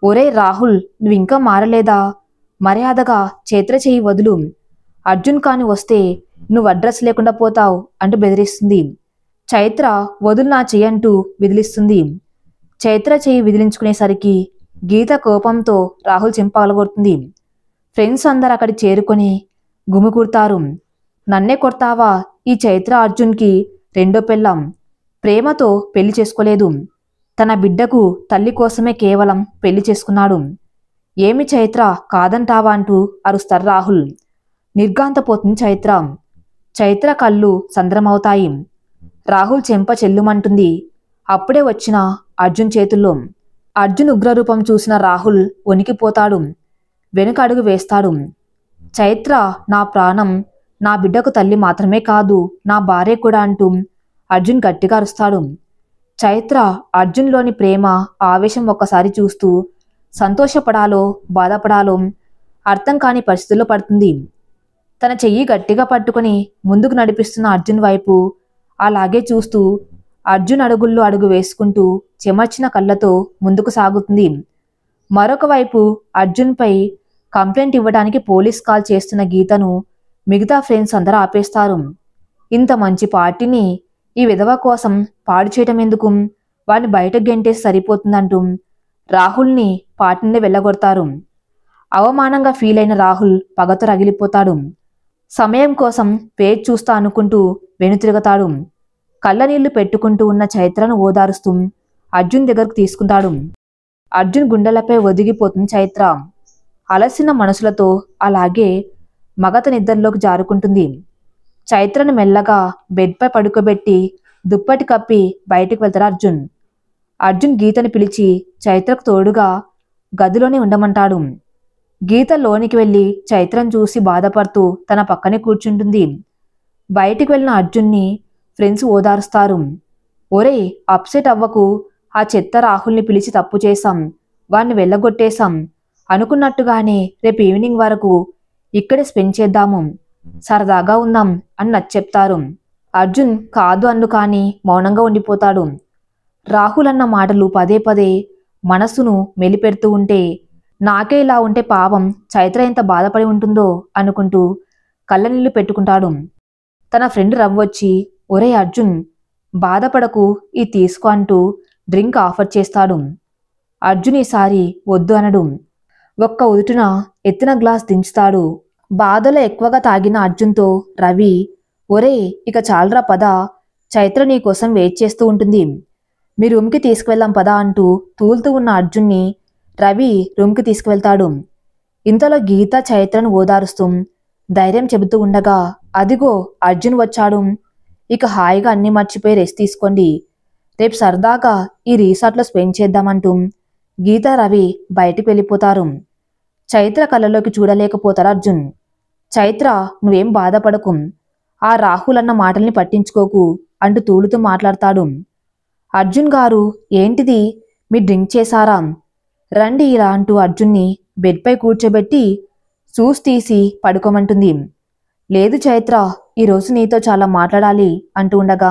ఒరే రాహుల్ నువ్వు ఇంకా మారలేదా, మర్యాదగా చైత్ర చేయి వదులు, అర్జున్ కాని వస్తే నువ్వు అడ్రస్ లేకుండా పోతావు అంటూ బెదిరిస్తుంది. చైత్ర వదులు నా చెయ్యి అంటూ విదిలిస్తుంది. చైత్ర చేయి విదిలించుకునేసరికి గీత కోపంతో రాహుల్ చెంపగలగొడుతుంది. ఫ్రెండ్స్ అందరు అక్కడికి చేరుకొని గుమికూడతారు. నన్నే కొడతావా, ఈ చైత్ర అర్జున్కి రెండో పెళ్ళాం, ప్రేమతో పెళ్లి చేసుకోలేదు, తన బిడ్డకు తల్లి కోసమే కేవలం పెళ్లి చేసుకున్నాడు, ఏమి చైత్ర కాదంటావా అంటూ అరుస్తారు రాహుల్. నిర్ఘాంతపోతుంది చైత్ర. చైత్ర కళ్ళు సంద్రమవుతాయి. రాహుల్ చెంప చెల్లుమంటుంది. అప్పుడే వచ్చిన అర్జున్ చేతుల్లో. అర్జున్ ఉగ్రరూపం చూసిన రాహుల్ వణికిపోతాడు. వెనుక అడుగు వేస్తాడు. చైత్ర నా ప్రాణం, నా బిడ్డకు తల్లి మాత్రమే కాదు నా భార్య కూడా అంటూ అర్జున్ గట్టిగా అరుస్తాడు. చైత్ర అర్జున్లోని ప్రేమ ఆవేశం ఒక్కసారి చూస్తూ సంతోషపడాలో బాధపడాలో అర్థం కాని పరిస్థితుల్లో పడుతుంది. తన చెయ్యి గట్టిగా పట్టుకుని ముందుకు నడిపిస్తున్న అర్జున్ వైపు అలాగే చూస్తూ అర్జున్ అడుగుల్లో అడుగు వేసుకుంటూ చెమర్చిన కళ్ళతో ముందుకు సాగుతుంది. మరొక వైపు అర్జున్పై కంప్లైంట్ ఇవ్వడానికి పోలీస్ కాల్ చేస్తున్న గీతను మిగతా ఫ్రెండ్స్ అందరూ ఆపేస్తారు. ఇంత మంచి పార్టీని ఈ విధవ కోసం పాడు చేయటం ఎందుకు, వాడిని బయటకు గెంటేసి సరిపోతుందంటూ రాహుల్ని పార్టీ నుండి వెళ్ళగొడతారు. అవమానంగా ఫీల్ అయిన రాహుల్ పగతో రగిలిపోతాడు. సమయం కోసం పేజ్ చూస్తా అనుకుంటూ వెనుతిరుగుతాడు. కళ్ళనీళ్లు పెట్టుకుంటూ ఉన్న చైత్రను ఓదారుస్తూ అర్జున్ దగ్గరకు తీసుకుంటాడు. అర్జున్ గుండెలపై ఒదిగిపోతుంది చైత్ర. అలసిన మనసులతో అలాగే మగత నిద్రలోకి జారుకుంటుంది. చైత్రను మెల్లగా బెడ్పై పడుకోబెట్టి దుప్పటి కప్పి బయటికి వెళ్తాడు అర్జున్. అర్జున్ గీతను పిలిచి చైత్రకు తోడుగా గదిలోనే ఉండమంటాడు. గీత లోనికి వెళ్ళి చైత్రం చూసి బాధపడుతూ తన పక్కనే కూర్చుంటుంది. బయటికి వెళ్ళిన అర్జున్ని ఫ్రెండ్స్ ఓదారుస్తారు. ఒరే అప్సెట్ అవ్వకు, ఆ చెత్త రాహుల్ని పిలిచి తప్పు చేశాం, వాణ్ణి వెళ్ళగొట్టేశాం, అనుకున్నట్టుగానే రేపు ఈవినింగ్ వరకు ఇక్కడే స్పెండ్ చేద్దాము, సరదాగా ఉందాం అని నచ్చెప్తారు. అర్జున్ కాదు అన్ను కానీ మౌనంగా ఉండిపోతాడు. రాహుల్ అన్న మాటలు పదే పదే మనస్సును మెలిపెడుతూ ఉంటే నాకే ఇలా ఉంటే పాపం చైత్ర ఎంత బాధపడి ఉంటుందో అనుకుంటూ కళ్ళనీళ్లు పెట్టుకుంటాడు. తన ఫ్రెండ్ రవ్వొచ్చి ఒరే అర్జున్ బాధపడకు ఈ తీసుకో అంటూ డ్రింక్ ఆఫర్ చేస్తాడు. అర్జున్ ఈసారి వద్దు అనడు. ఒక్క ఉదుటున ఎత్తిన గ్లాస్ దించుతాడు. బాధలో ఎక్కువగా తాగిన అర్జున్తో రవి ఒరే ఇక చాలరా పద, చైత్ర నీకోసం వెయిట్ చేస్తూ ఉంటుంది, మీ రూమ్కి తీసుకువెళ్దాం పదా అంటూ తూలుతూ ఉన్న అర్జున్ని రవి రూమ్కి తీసుకువెళ్తాడు. ఇంతలో గీత చైత్రను ఓదారుస్తూ ధైర్యం చెబుతూ ఉండగా అదిగో అర్జున్ వచ్చాడు, ఇక హాయిగా అన్ని మర్చిపోయి రెస్ట్ తీసుకోండి, రేపు సరదాగా ఈ రిసార్ట్లో స్పెండ్ చేద్దామంటూ గీత రవి బయటికి వెళ్ళిపోతారు. చైత్ర కళ్ళలోకి చూడలేకపోతారు అర్జున్. చైత్ర నువ్వేం బాధపడకు, ఆ రాహుల్ అన్న మాటల్ని పట్టించుకోకు అంటూ తూలుతూ మాట్లాడతాడు. అర్జున్ గారు ఏంటిది, మీరు డ్రింక్ చేశారా, రండి ఇలా అంటూ అర్జున్ని బెడ్పై కూర్చోబెట్టి షూస్ తీసి పడుకోమంటుంది. లేదు చైత్ర ఈరోజు నీతో చాలా మాట్లాడాలి అంటూ ఉండగా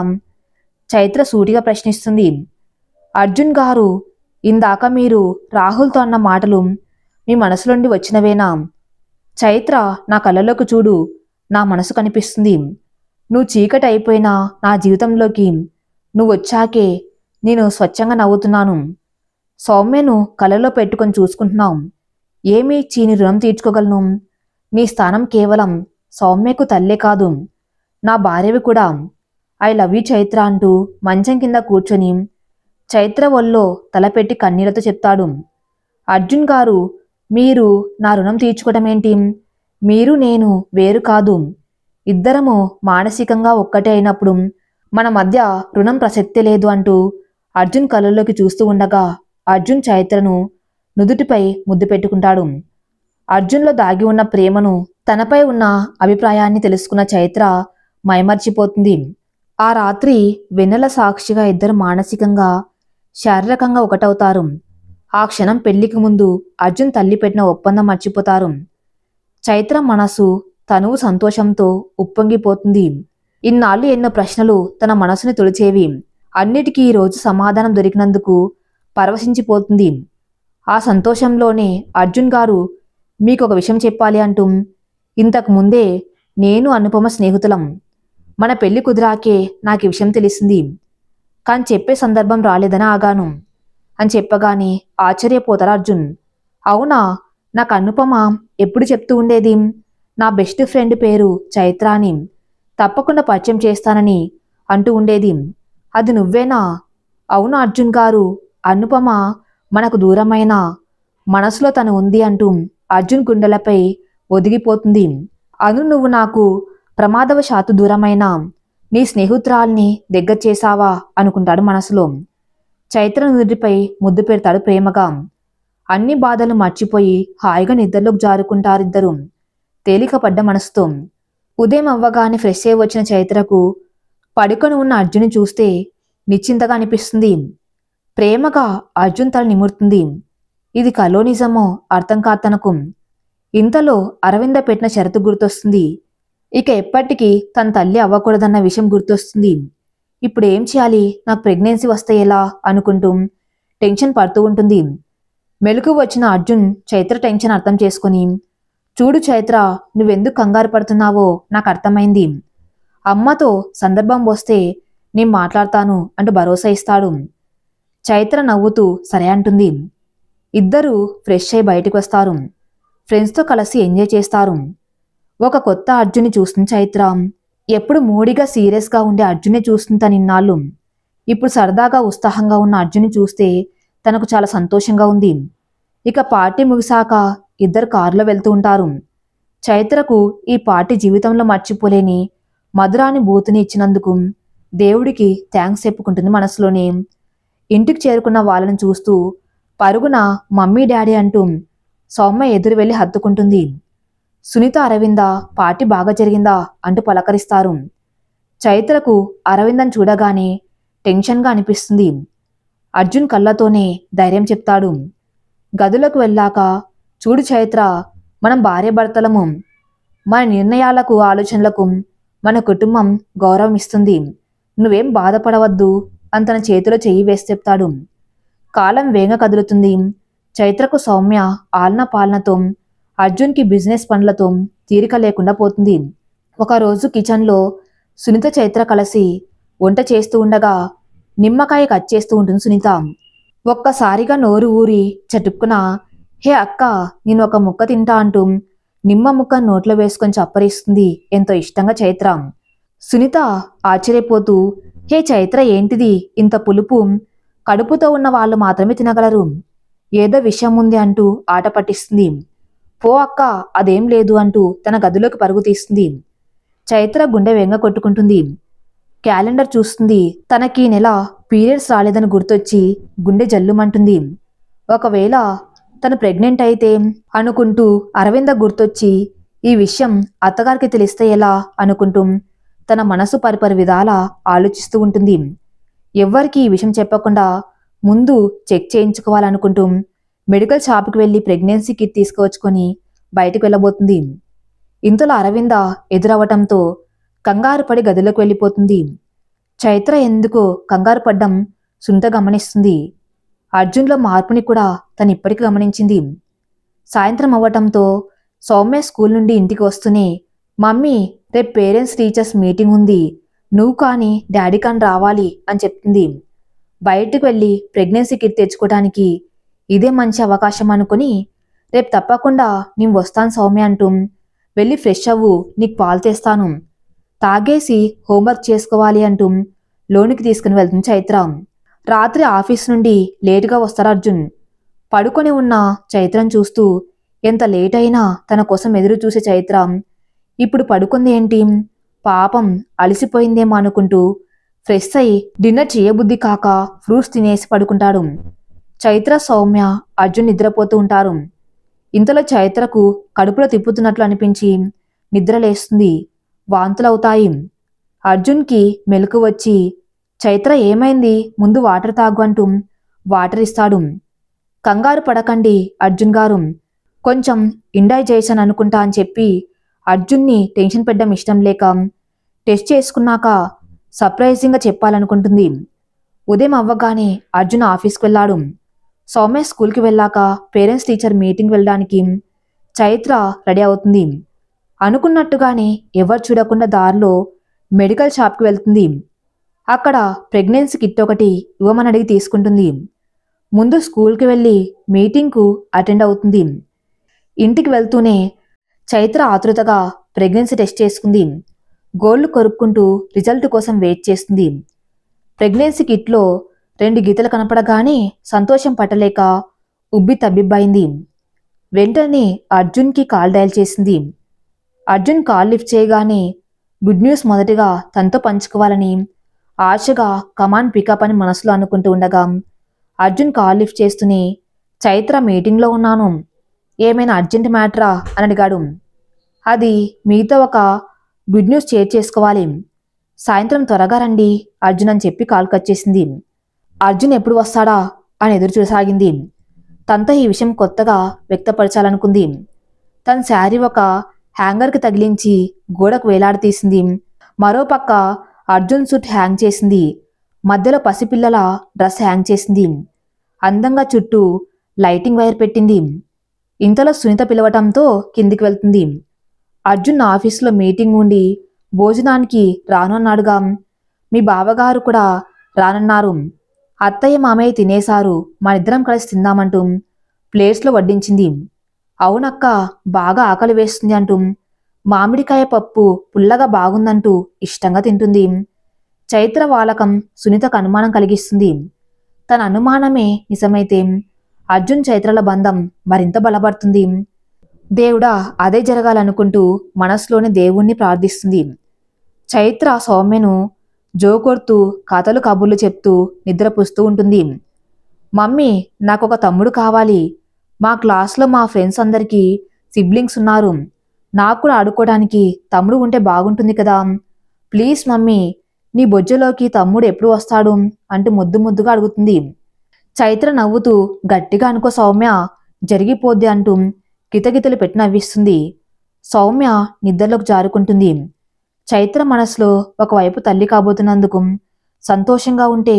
చైత్ర సూటిగా ప్రశ్నిస్తుంది. అర్జున్ గారు ఇందాక మీరు రాహుల్తో అన్న మాటలు మీ మనసులోండి వచ్చినవేనా? చైత్ర నా కళ్ళలోకి చూడు, నా మనసు కనిపిస్తుంది, నువ్వు చీకటి అయిపోయినా నా జీవితంలోకి నువ్వు వచ్చాకే నేను స్వచ్ఛంగా నవ్వుతున్నాను, సౌమ్యను కళ్ళలో పెట్టుకొని చూసుకుంటున్నావు, ఏమీ ఇచ్చి నీ రుణం తీర్చుకోగలను, నీ స్థానం కేవలం సౌమ్యకు తల్లే కాదు నా భార్యవి కూడా, ఐ లవ్ యూ చైత్ర అంటూ మంచం కింద కూర్చొని చైత్ర ఒళ్ళో తలపెట్టి కన్నీళ్లతో చెప్తాడు. అర్జున్ గారు మీరు నా రుణం తీర్చుకోవటం ఏంటి, మీరు నేను వేరు కాదు, ఇద్దరము మానసికంగా ఒక్కటే అయినప్పుడు మన మధ్య రుణం ప్రసక్తే లేదు అంటూ అర్జున్ కళ్ళల్లోకి చూస్తూ ఉండగా అర్జున్ చైత్రను నుదుటిపై ముద్దు పెట్టుకుంటాడు. అర్జున్లో దాగి ఉన్న ప్రేమను, తనపై ఉన్న అభిప్రాయాన్ని తెలుసుకున్న చైత్ర మైమర్చిపోతుంది. ఆ రాత్రి వెన్నెల సాక్షిగా ఇద్దరు మానసికంగా శారీరకంగా ఒకటవుతారు. ఆ క్షణం పెళ్లికి ముందు అర్జున్ తల్లి పెట్టిన ఒప్పందం మర్చిపోతారు. చైత్ర మనసు తనువు సంతోషంతో ఉప్పొంగిపోతుంది. ఇన్నాళ్ళు ఎన్నో ప్రశ్నలు తన మనసుని తొలిచేవి, అన్నిటికీ ఈరోజు సమాధానం దొరికినందుకు పరవశించిపోతుంది. ఆ సంతోషంలోనే అర్జున్ గారు మీకు ఒక విషయం చెప్పాలి అంటూ ఇంతకు ముందే నేను అనుపమ స్నేహితులం, మన పెళ్లి కుదిరాకే నాకు ఈ విషయం తెలిసింది, కానీ చెప్పే సందర్భం రాలేదని ఆగాను అని చెప్పగానే ఆశ్చర్యపోతారు అర్జున్. అవునా, నాకు అనుపమ ఎప్పుడు చెప్తూ ఉండేది, నా బెస్ట్ ఫ్రెండ్ పేరు చైత్ర అని, తప్పకుండా పరిచయం చేస్తానని అంటూ ఉండేది, అది నువ్వేనా? అవును అర్జున్ గారు, అనుపమ మనకు దూరమైన మనసులో తను ఉంది అంటూ అర్జున్ గుండెలపై ఒదిగిపోతుంది. అను నువ్వు నాకు ప్రమాదవశాత్తు దూరమైన నీ స్నేహితురాల్ని దగ్గర చేశావా అనుకుంటాడు మనసులో. చైత్ర నుదిటిపై ముద్దు పెడతాడు ప్రేమగా. అన్ని బాధలు మర్చిపోయి హాయిగా నిద్రలోకి జారుకుంటారిద్దరు తేలికపడ్డ మనసుతో. ఉదయం అవ్వగానే ఫ్రెష్ అయి వచ్చిన చైత్రకు పడుకొని ఉన్న అర్జున్ని చూస్తే నిశ్చింతగా అనిపిస్తుంది. ప్రేమగా అర్జున్ తల నిమురుతుంది. ఇది కలో నిజమో అర్థం కాదు తనకు. ఇంతలో అరవింద పెట్టిన షరతు గుర్తొస్తుంది. ఇక ఎప్పటికీ తన తల్లి అవ్వకూడదన్న విషయం గుర్తొస్తుంది. ఇప్పుడు ఏం చేయాలి, నాకు ప్రెగ్నెన్సీ వస్తే ఎలా అనుకుంటూ టెన్షన్ పడుతూ ఉంటుంది. మెలకు వచ్చిన అర్జున్ చైత్ర టెన్షన్ అర్థం చేసుకుని చూడు చైత్ర, నువ్వెందుకు కంగారు పడుతున్నావో నాకు అర్థమైంది, అమ్మతో సందర్భం వస్తే నేను మాట్లాడతాను అంటూ భరోసా ఇస్తాడు. చైత్ర నవ్వుతూ సరే అంటుంది. ఇద్దరూ ఫ్రెష్ అయి బయటకు వస్తారు. ఫ్రెండ్స్తో కలిసి ఎంజాయ్ చేస్తారు. ఒక కొత్త అర్జున్ని చూస్తుంది చైత్ర. ఎప్పుడు మూడిగా సీరియస్గా ఉండే అర్జున్ని చూస్తుంది తనిన్నాళ్ళు. ఇప్పుడు సరదాగా ఉత్సాహంగా ఉన్న అర్జున్ని చూస్తే తనకు చాలా సంతోషంగా ఉంది. ఇక పార్టీ ముగిశాక ఇద్దరు కారులో వెళ్తూ ఉంటారు. చైత్రకు ఈ పార్టీ జీవితంలో మర్చిపోలేని మధురానుభూతిని ఇచ్చినందుకు దేవుడికి థ్యాంక్స్ చెప్పుకుంటుంది మనసులోనే. ఇంటికి చేరుకున్న వాళ్ళని చూస్తూ పరుగున మమ్మీ డాడీ అంటూ సౌమ్య ఎదురు వెళ్ళి హత్తుకుంటుంది. సునీత అరవింద పార్టీ బాగా జరిగిందా అంటూ పలకరిస్తారు. చైత్రకు అరవిందను చూడగానే టెన్షన్గా అనిపిస్తుంది. అర్జున్ కళ్ళతోనే ధైర్యం చెప్తాడు. గదిలోకి వెళ్ళాక చూడు చైత్ర, మనం భార్యాభర్తలము, మన నిర్ణయాలకు ఆలోచనలకు మన కుటుంబం గౌరవం ఇస్తుంది, నువ్వేం బాధపడవద్దు, అని తన చేతిలో చెయ్యి వేసి చెప్తాడు. కాలం వేగంగా కదులుతుంది. చైత్రకు సౌమ్య ఆలన పాలనతో, అర్జున్కి బిజినెస్ పనులతో తీరిక లేకుండా పోతుంది. ఒకరోజు కిచెన్లో సునీత చైత్ర కలిసి వంట చేస్తూ ఉండగా నిమ్మకాయ కట్ చేస్తూ ఉంటుంది సునీత. ఒక్కసారిగా నోరు ఊరి చటుక్కున, హే అక్క, నేను ఒక ముక్క తింటా అంటూ నిమ్మ ముక్క నోట్లో వేసుకొని చప్పరిస్తుంది ఎంతో ఇష్టంగా చైత్ర. సునీత ఆశ్చర్యపోతూ, హే చైత్ర, ఏంటిది ఇంత పులుపు? కడుపుతో ఉన్న వాళ్ళు మాత్రమే తినగలరు, ఏదో విషయం ఉంది అంటూ ఆట పట్టిస్తుంది. పో అక్క, అదేం లేదు అంటూ తన గదిలోకి పరుగు తీస్తుంది. చైత్ర గుండె వెంగ కొట్టుకుంటుంది. క్యాలెండర్ చూస్తుంది. తనకి నెల పీరియడ్స్ రాలేదని గుర్తొచ్చి గుండె జల్లుమంటుంది. ఒకవేళ తను ప్రెగ్నెంట్ అయితే అనుకుంటూ అరవింద గుర్తొచ్చి ఈ విషయం అత్తగారికి తెలిస్తే ఎలా అనుకుంటూ తన మనసు పరిపరి విధాలా ఆలోచిస్తూ ఉంటుంది. ఎవ్వరికి ఈ విషయం చెప్పకుండా ముందు చెక్ చేయించుకోవాలనుకుంటూ మెడికల్ షాప్కి వెళ్ళి ప్రెగ్నెన్సీ కిట్ తీసుకువచ్చుకొని బయటకు వెళ్ళబోతుంది. ఇంతలో అరవింద ఎదురవటంతో కంగారు పడి గదిలోకి వెళ్ళిపోతుంది. చైత్ర ఎందుకో కంగారు పడ్డం సునీత గమనిస్తుంది. అర్జున్లో మార్పుని కూడా తను ఇప్పటికీ గమనించింది. సాయంత్రం అవ్వటంతో సౌమ్య స్కూల్ నుండి ఇంటికి వస్తూనే, మమ్మీ, రేపు పేరెంట్స్ టీచర్స్ మీటింగ్ ఉంది, నువ్వు కానీ డాడీ కానీ రావాలి అని చెప్తుంది. బయటకు వెళ్ళి ప్రెగ్నెన్సీ కిట్ తెచ్చుకోవడానికి ఇదే మంచి అవకాశం అనుకుని, రేపు తప్పకుండా నేను వస్తాను సౌమ్య అంటూ, వెళ్ళి ఫ్రెష్ అవ్వు, నీకు పాలు తెస్తాను, తాగేసి హోంవర్క్ చేసుకోవాలి అంటూ లోనికి తీసుకుని వెళ్తుంది చైత్ర. రాత్రి ఆఫీస్ నుండి లేటుగా వస్తారు అర్జున్. పడుకొని ఉన్న చైత్రను చూస్తూ ఎంత లేట్ అయినా తన కోసం ఎదురు చూసే చైత్ర ఇప్పుడు పడుకుంది ఏంటి, పాపం అలసిపోయిందేమో అనుకుంటూ ఫ్రెష్ అయి డిన్నర్ చేయబుద్ధి కాక ఫ్రూట్స్ తినేసి పడుకుంటాడు. చైత్ర, సౌమ్య, అర్జున్ నిద్రపోతూ ఉంటారు. ఇంతలో చైత్రకు కడుపులో తిప్పుతున్నట్లు అనిపించి నిద్రలేస్తుంది. వాంతులవుతాయి. అర్జున్కి మెలకు వచ్చి, చైత్ర ఏమైంది, ముందు వాటర్ తాగు అంటూ వాటర్ ఇస్తాడు. కంగారు పడకండి అర్జున్ గారు, కొంచెం ఇండైజేషన్ అనుకుంటా అని చెప్పి అర్జున్ని టెన్షన్ పెట్టడం ఇష్టం లేక టెస్ట్ చేసుకున్నాక సర్ప్రైజింగ్గా చెప్పాలనుకుంటుంది. ఉదయం అవ్వగానే అర్జున్ ఆఫీస్కి వెళ్ళాడు. సౌమ్య స్కూల్కి వెళ్ళాక పేరెంట్స్ టీచర్ మీటింగ్ వెళ్ళడానికి చైత్ర రెడీ అవుతుంది. అనుకున్నట్టుగానే ఎవరు చూడకుండా దారిలో మెడికల్ షాప్కి వెళ్తుంది. అక్కడ ప్రెగ్నెన్సీ కిట్ ఒకటి ఇవ్వమని అడిగి తీసుకుంటుంది. ముందు స్కూల్కి వెళ్ళి మీటింగ్కు అటెండ్ అవుతుంది. ఇంటికి వెళ్తూనే చైత్ర ఆతృతగా ప్రెగ్నెన్సీ టెస్ట్ చేసుకుంది. గోళ్లు కొరుక్కుంటూ రిజల్ట్ కోసం వెయిట్ చేస్తుంది. ప్రెగ్నెన్సీ కిట్లో 2 గీతలు కనపడగానే సంతోషం పట్టలేక ఉబ్బి తబ్బిబ్బైంది. వెంటనే అర్జున్కి కాల్ డయల్ చేసింది. అర్జున్ కాల్ లిఫ్ట్ చేయగానే గుడ్ న్యూస్ మొదటిగా తనతో పంచుకోవాలని ఆశగా కమాన్ పికప్ అని మనసులో అనుకుంటూ ఉండగా అర్జున్ కాల్ లిఫ్ట్ చేస్తూనే, చైత్ర మీటింగ్లో ఉన్నాను, ఏమైనా అర్జెంట్ మ్యాటరా అని అడిగాడు. అది మీతో ఒక గుడ్ న్యూస్ షేర్ చేసుకోవాలి, సాయంత్రం త్వరగా రండి అర్జున్ అని చెప్పి కాల్ కట్ చేసింది. అర్జున్ ఎప్పుడు వస్తాడా అని ఎదురు చూసాగింది. తనతో ఈ విషయం కొత్తగా వ్యక్తపరచాలనుకుంది. తన శారీ ఒక హ్యాంగర్కి తగిలించి గోడకు వేలాడతీసింది. మరోపక్క అర్జున్ సూట్ హ్యాంగ్ చేసింది. మధ్యలో పసిపిల్లల డ్రెస్ హ్యాంగ్ చేసింది. అందంగా చుట్టూ లైటింగ్ వైర్ పెట్టింది. ఇంతలో సునీత పిలవటంతో కిందికి వెళ్తుంది. అర్జున్ ఆఫీసులో మీటింగ్ ఉండి భోజనానికి రానన్నాడుగా, మీ బావగారు కూడా రానన్నారు, అత్తయ్య మామయ్య తినేశారు, మనిద్దరం కలిసి తిందామంటూ ప్లేట్స్లో వడ్డించింది. అవునక్క, బాగా ఆకలి వేస్తుంది అంటూ మామిడికాయ పప్పు పుల్లగా బాగుందంటూ ఇష్టంగా తింటుంది. చైత్ర వాలకం సునీతకు అనుమానం కలిగిస్తుంది. తన అనుమానమే నిజమైతే అర్జున్ చైత్రల బంధం మరింత బలపడుతుంది. దేవుడా, అదే జరగాలనుకుంటూ మనసులోని దేవుణ్ణి ప్రార్థిస్తుంది. చైత్ర సౌమ్యను జోకొడుతూ కథలు కబుర్లు చెప్తూ నిద్రపుస్తూ ఉంటుంది. మమ్మీ, నాకొక తమ్ముడు కావాలి, మా క్లాస్లో మా ఫ్రెండ్స్ అందరికీ సిబ్లింగ్స్ ఉన్నారు, నాకు కూడా ఆడుకోవడానికి తమ్ముడు ఉంటే బాగుంటుంది కదా, ప్లీజ్ మమ్మీ, నీ బొజ్జలోకి తమ్ముడు ఎప్పుడు వస్తాడు అంటూ ముద్దు ముద్దుగా అడుగుతుంది. చైత్ర నవ్వుతూ, గట్టిగా అనుకో సౌమ్య, జరిగిపోద్ది అంటూ కితకితలు పెట్టి నవ్విస్తుంది. సౌమ్య నిద్రలోకి జారుకుంటుంది. చైత్ర మనసులో ఒకవైపు తల్లి కాబోతున్నందుకు సంతోషంగా ఉంటే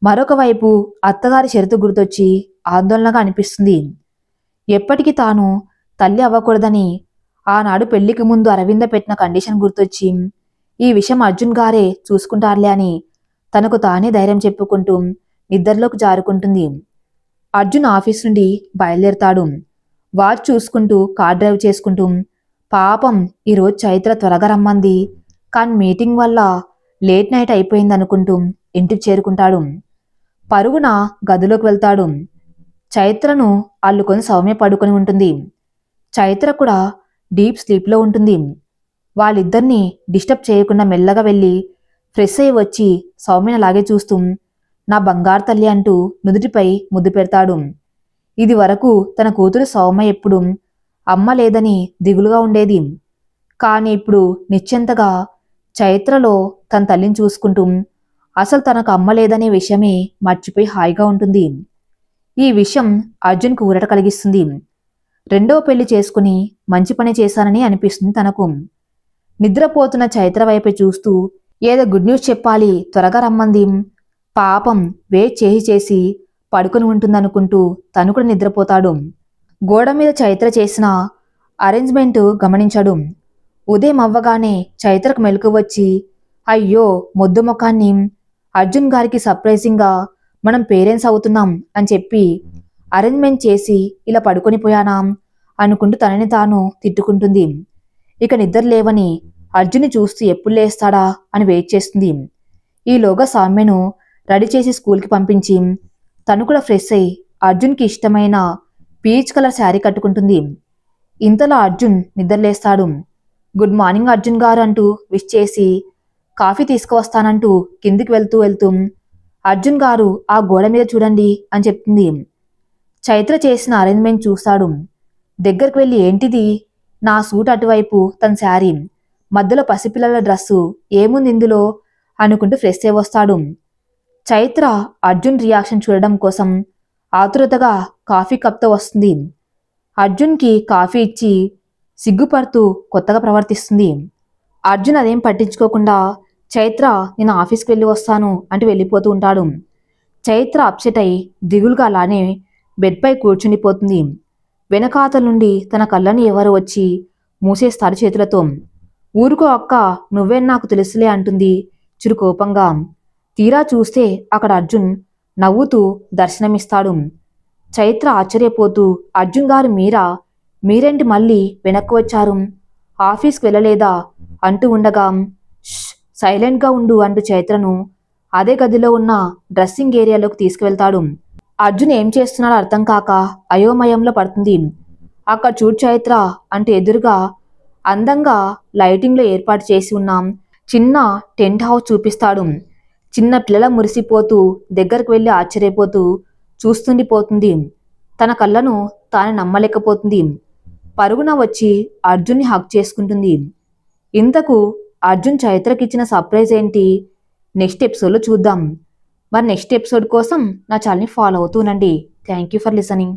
మరొక వైపు అత్తగారి షరతు గుర్తొచ్చి ఆందోళనగా అనిపిస్తుంది. ఎప్పటికీ తాను తల్లి అవ్వకూడదని ఆనాడు పెళ్లికి ముందు అరవింద పెట్టిన కండిషన్ గుర్తొచ్చి ఈ విషయం అర్జున్ గారే చూసుకుంటారులే అని తనకు తానే ధైర్యం చెప్పుకుంటూ నిద్రలోకి జారుకుంటుంది. అర్జున్ ఆఫీస్ నుండి బయలుదేరతాడు. వాచ్ చూసుకుంటూ కార్ డ్రైవ్ చేసుకుంటూ పాపం ఈరోజు చైత్ర త్వరగా రమ్మంది, కానీ మీటింగ్ వల్ల లేట్ నైట్ అయిపోయిందనుకుంటూ ఇంటికి చేరుకుంటాడు. పరుగున గదిలోకి వెళ్తాడు. చైత్రను అల్లుకొని సౌమ్య పడుకొని ఉంటుంది. చైత్ర కూడా డీప్ స్లీప్లో ఉంటుంది. వాళ్ళిద్దరినీ డిస్టర్బ్ చేయకుండా మెల్లగా వెళ్ళి ఫ్రెష్ అయ్యి వచ్చి సౌమ్యను అలాగే చూస్తూ నా బంగారు తల్లి అంటూ నుదుటిపై ముద్దు పెడతాడు. ఇది వరకు తన కూతురు సౌమ్య ఎప్పుడు అమ్మ లేదని దిగులుగా ఉండేది. కానీ ఇప్పుడు నిశ్చింతగా చైత్రలో తన తల్లిని చూసుకుంటూ అసలు తనకు అమ్మ లేదనే విషయమే మర్చిపోయి హాయిగా ఉంటుంది. ఈ విషయం అర్జున్కు ఊరట కలిగిస్తుంది. రెండో పెళ్లి చేసుకుని మంచి పని చేశానని అనిపిస్తుంది తనకు. నిద్రపోతున్న చైత్ర వైపు చూస్తూ ఏదో గుడ్ న్యూస్ చెప్పాలి, త్వరగా రమ్మంది. పాపం వెయిట్ చేసి పడుకుని ఉంటుందనుకుంటూ తను కూడా నిద్రపోతాడు. గోడ మీద చైత్ర చేసిన అరేంజ్మెంట్ గమనించాడు. ఉదయం అవ్వగానే చైత్రకు మెలకు వచ్చి అయ్యో మొద్దు ముఖాన్ని అర్జున్ గారికి సర్ప్రైజింగ్గా మనం పేరెంట్స్ అవుతున్నాం అని చెప్పి అరేంజ్మెంట్ చేసి ఇలా పడుకొని పోయానా అనుకుంటూ తనని తాను తిట్టుకుంటుంది. ఇక నిద్ర లేవని అర్జున్ని చూస్తూ ఎప్పుడు లేస్తాడా అని వెయిట్ చేస్తుంది. ఈలోగా సౌమ్యను రెడీ చేసి స్కూల్కి పంపించి తను కూడా ఫ్రెష్ అయ్యి అర్జున్కి ఇష్టమైన పీచ్ కలర్ శారీ కట్టుకుంటుంది. ఇంతలో అర్జున్ నిద్రలేస్తాడు. గుడ్ మార్నింగ్ అర్జున్ గారు అంటూ విష్ చేసి కాఫీ తీసుకువస్తానంటూ కిందికి వెళ్తూ అర్జున్ గారు ఆ గోడ మీద చూడండి అని చెప్తుంది. చైత్ర చేసిన అరేంజ్మెంట్ చూస్తాడు. దగ్గరికి వెళ్ళి ఏంటిది, నా సూట్ అటువైపు తన శారీ, మధ్యలో పసిపిల్లల డ్రెస్సు, ఏముంది ఇందులో అనుకుంటూ ఫ్రెష్ అయి వస్తాడు. చైత్ర అర్జున్ రియాక్షన్ చూడడం కోసం ఆతురతగా కాఫీ కప్తో వస్తుంది. అర్జున్కి కాఫీ ఇచ్చి సిగ్గుపడుతూ కొత్తగా ప్రవర్తిస్తుంది. అర్జున్ అదేం పట్టించుకోకుండా చైత్ర నేను ఆఫీస్కి వెళ్ళి వస్తాను అంటూ వెళ్ళిపోతూ ఉంటాడు. చైత్ర అప్సెట్ అయి దిగులుగా అలానే బెడ్పై కూర్చుండిపోతుంది. వెనకాతల నుండి తన కళ్ళని ఎవరు వచ్చి మూసేస్తారు చేతులతో. ఊరుకో అక్క, నువ్వేం నాకు తెలుసులే అంటుంది చురుకోపంగా. తీరా చూస్తే అక్కడ అర్జున్ నవ్వుతూ దర్శనమిస్తాడు. చైత్ర ఆశ్చర్యపోతూ అర్జున్ గారు మీరేంటి మళ్ళీ వెనక్కి వచ్చారు, ఆఫీస్కి వెళ్ళలేదా అంటూ ఉండగా సైలెంట్గా ఉండు అంటూ చైత్రను అదే గదిలో ఉన్న డ్రెస్సింగ్ ఏరియాలోకి తీసుకువెళ్తాడు. అర్జున్ ఏం చేస్తున్నాడో అర్థం కాక అయోమయంలో పడుతుంది. అక్కడ చూడు చైత్ర అంటూ ఎదురుగా అందంగా లైటింగ్లో ఏర్పాటు చేసి ఉన్న చిన్న టెంట్ హౌస్ చూపిస్తాడు. చిన్న పిల్లల మురిసిపోతూ దగ్గరకు వెళ్ళి ఆశ్చర్యపోతూ చూస్తుండిపోతుంది. తన కళ్ళను తాను నమ్మలేకపోతుంది. పరుగున వచ్చి అర్జున్ని హగ్ చేసుకుంటుంది. ఇంతకు అర్జున్ చైత్రకి ఇచ్చిన సర్ప్రైజ్ ఏంటి, నెక్స్ట్ ఎపిసోడ్లో చూద్దాం. మరి నెక్స్ట్ ఎపిసోడ్ కోసం నా ఛానల్ని ఫాలో అవుతూనండి. Thank you for listening.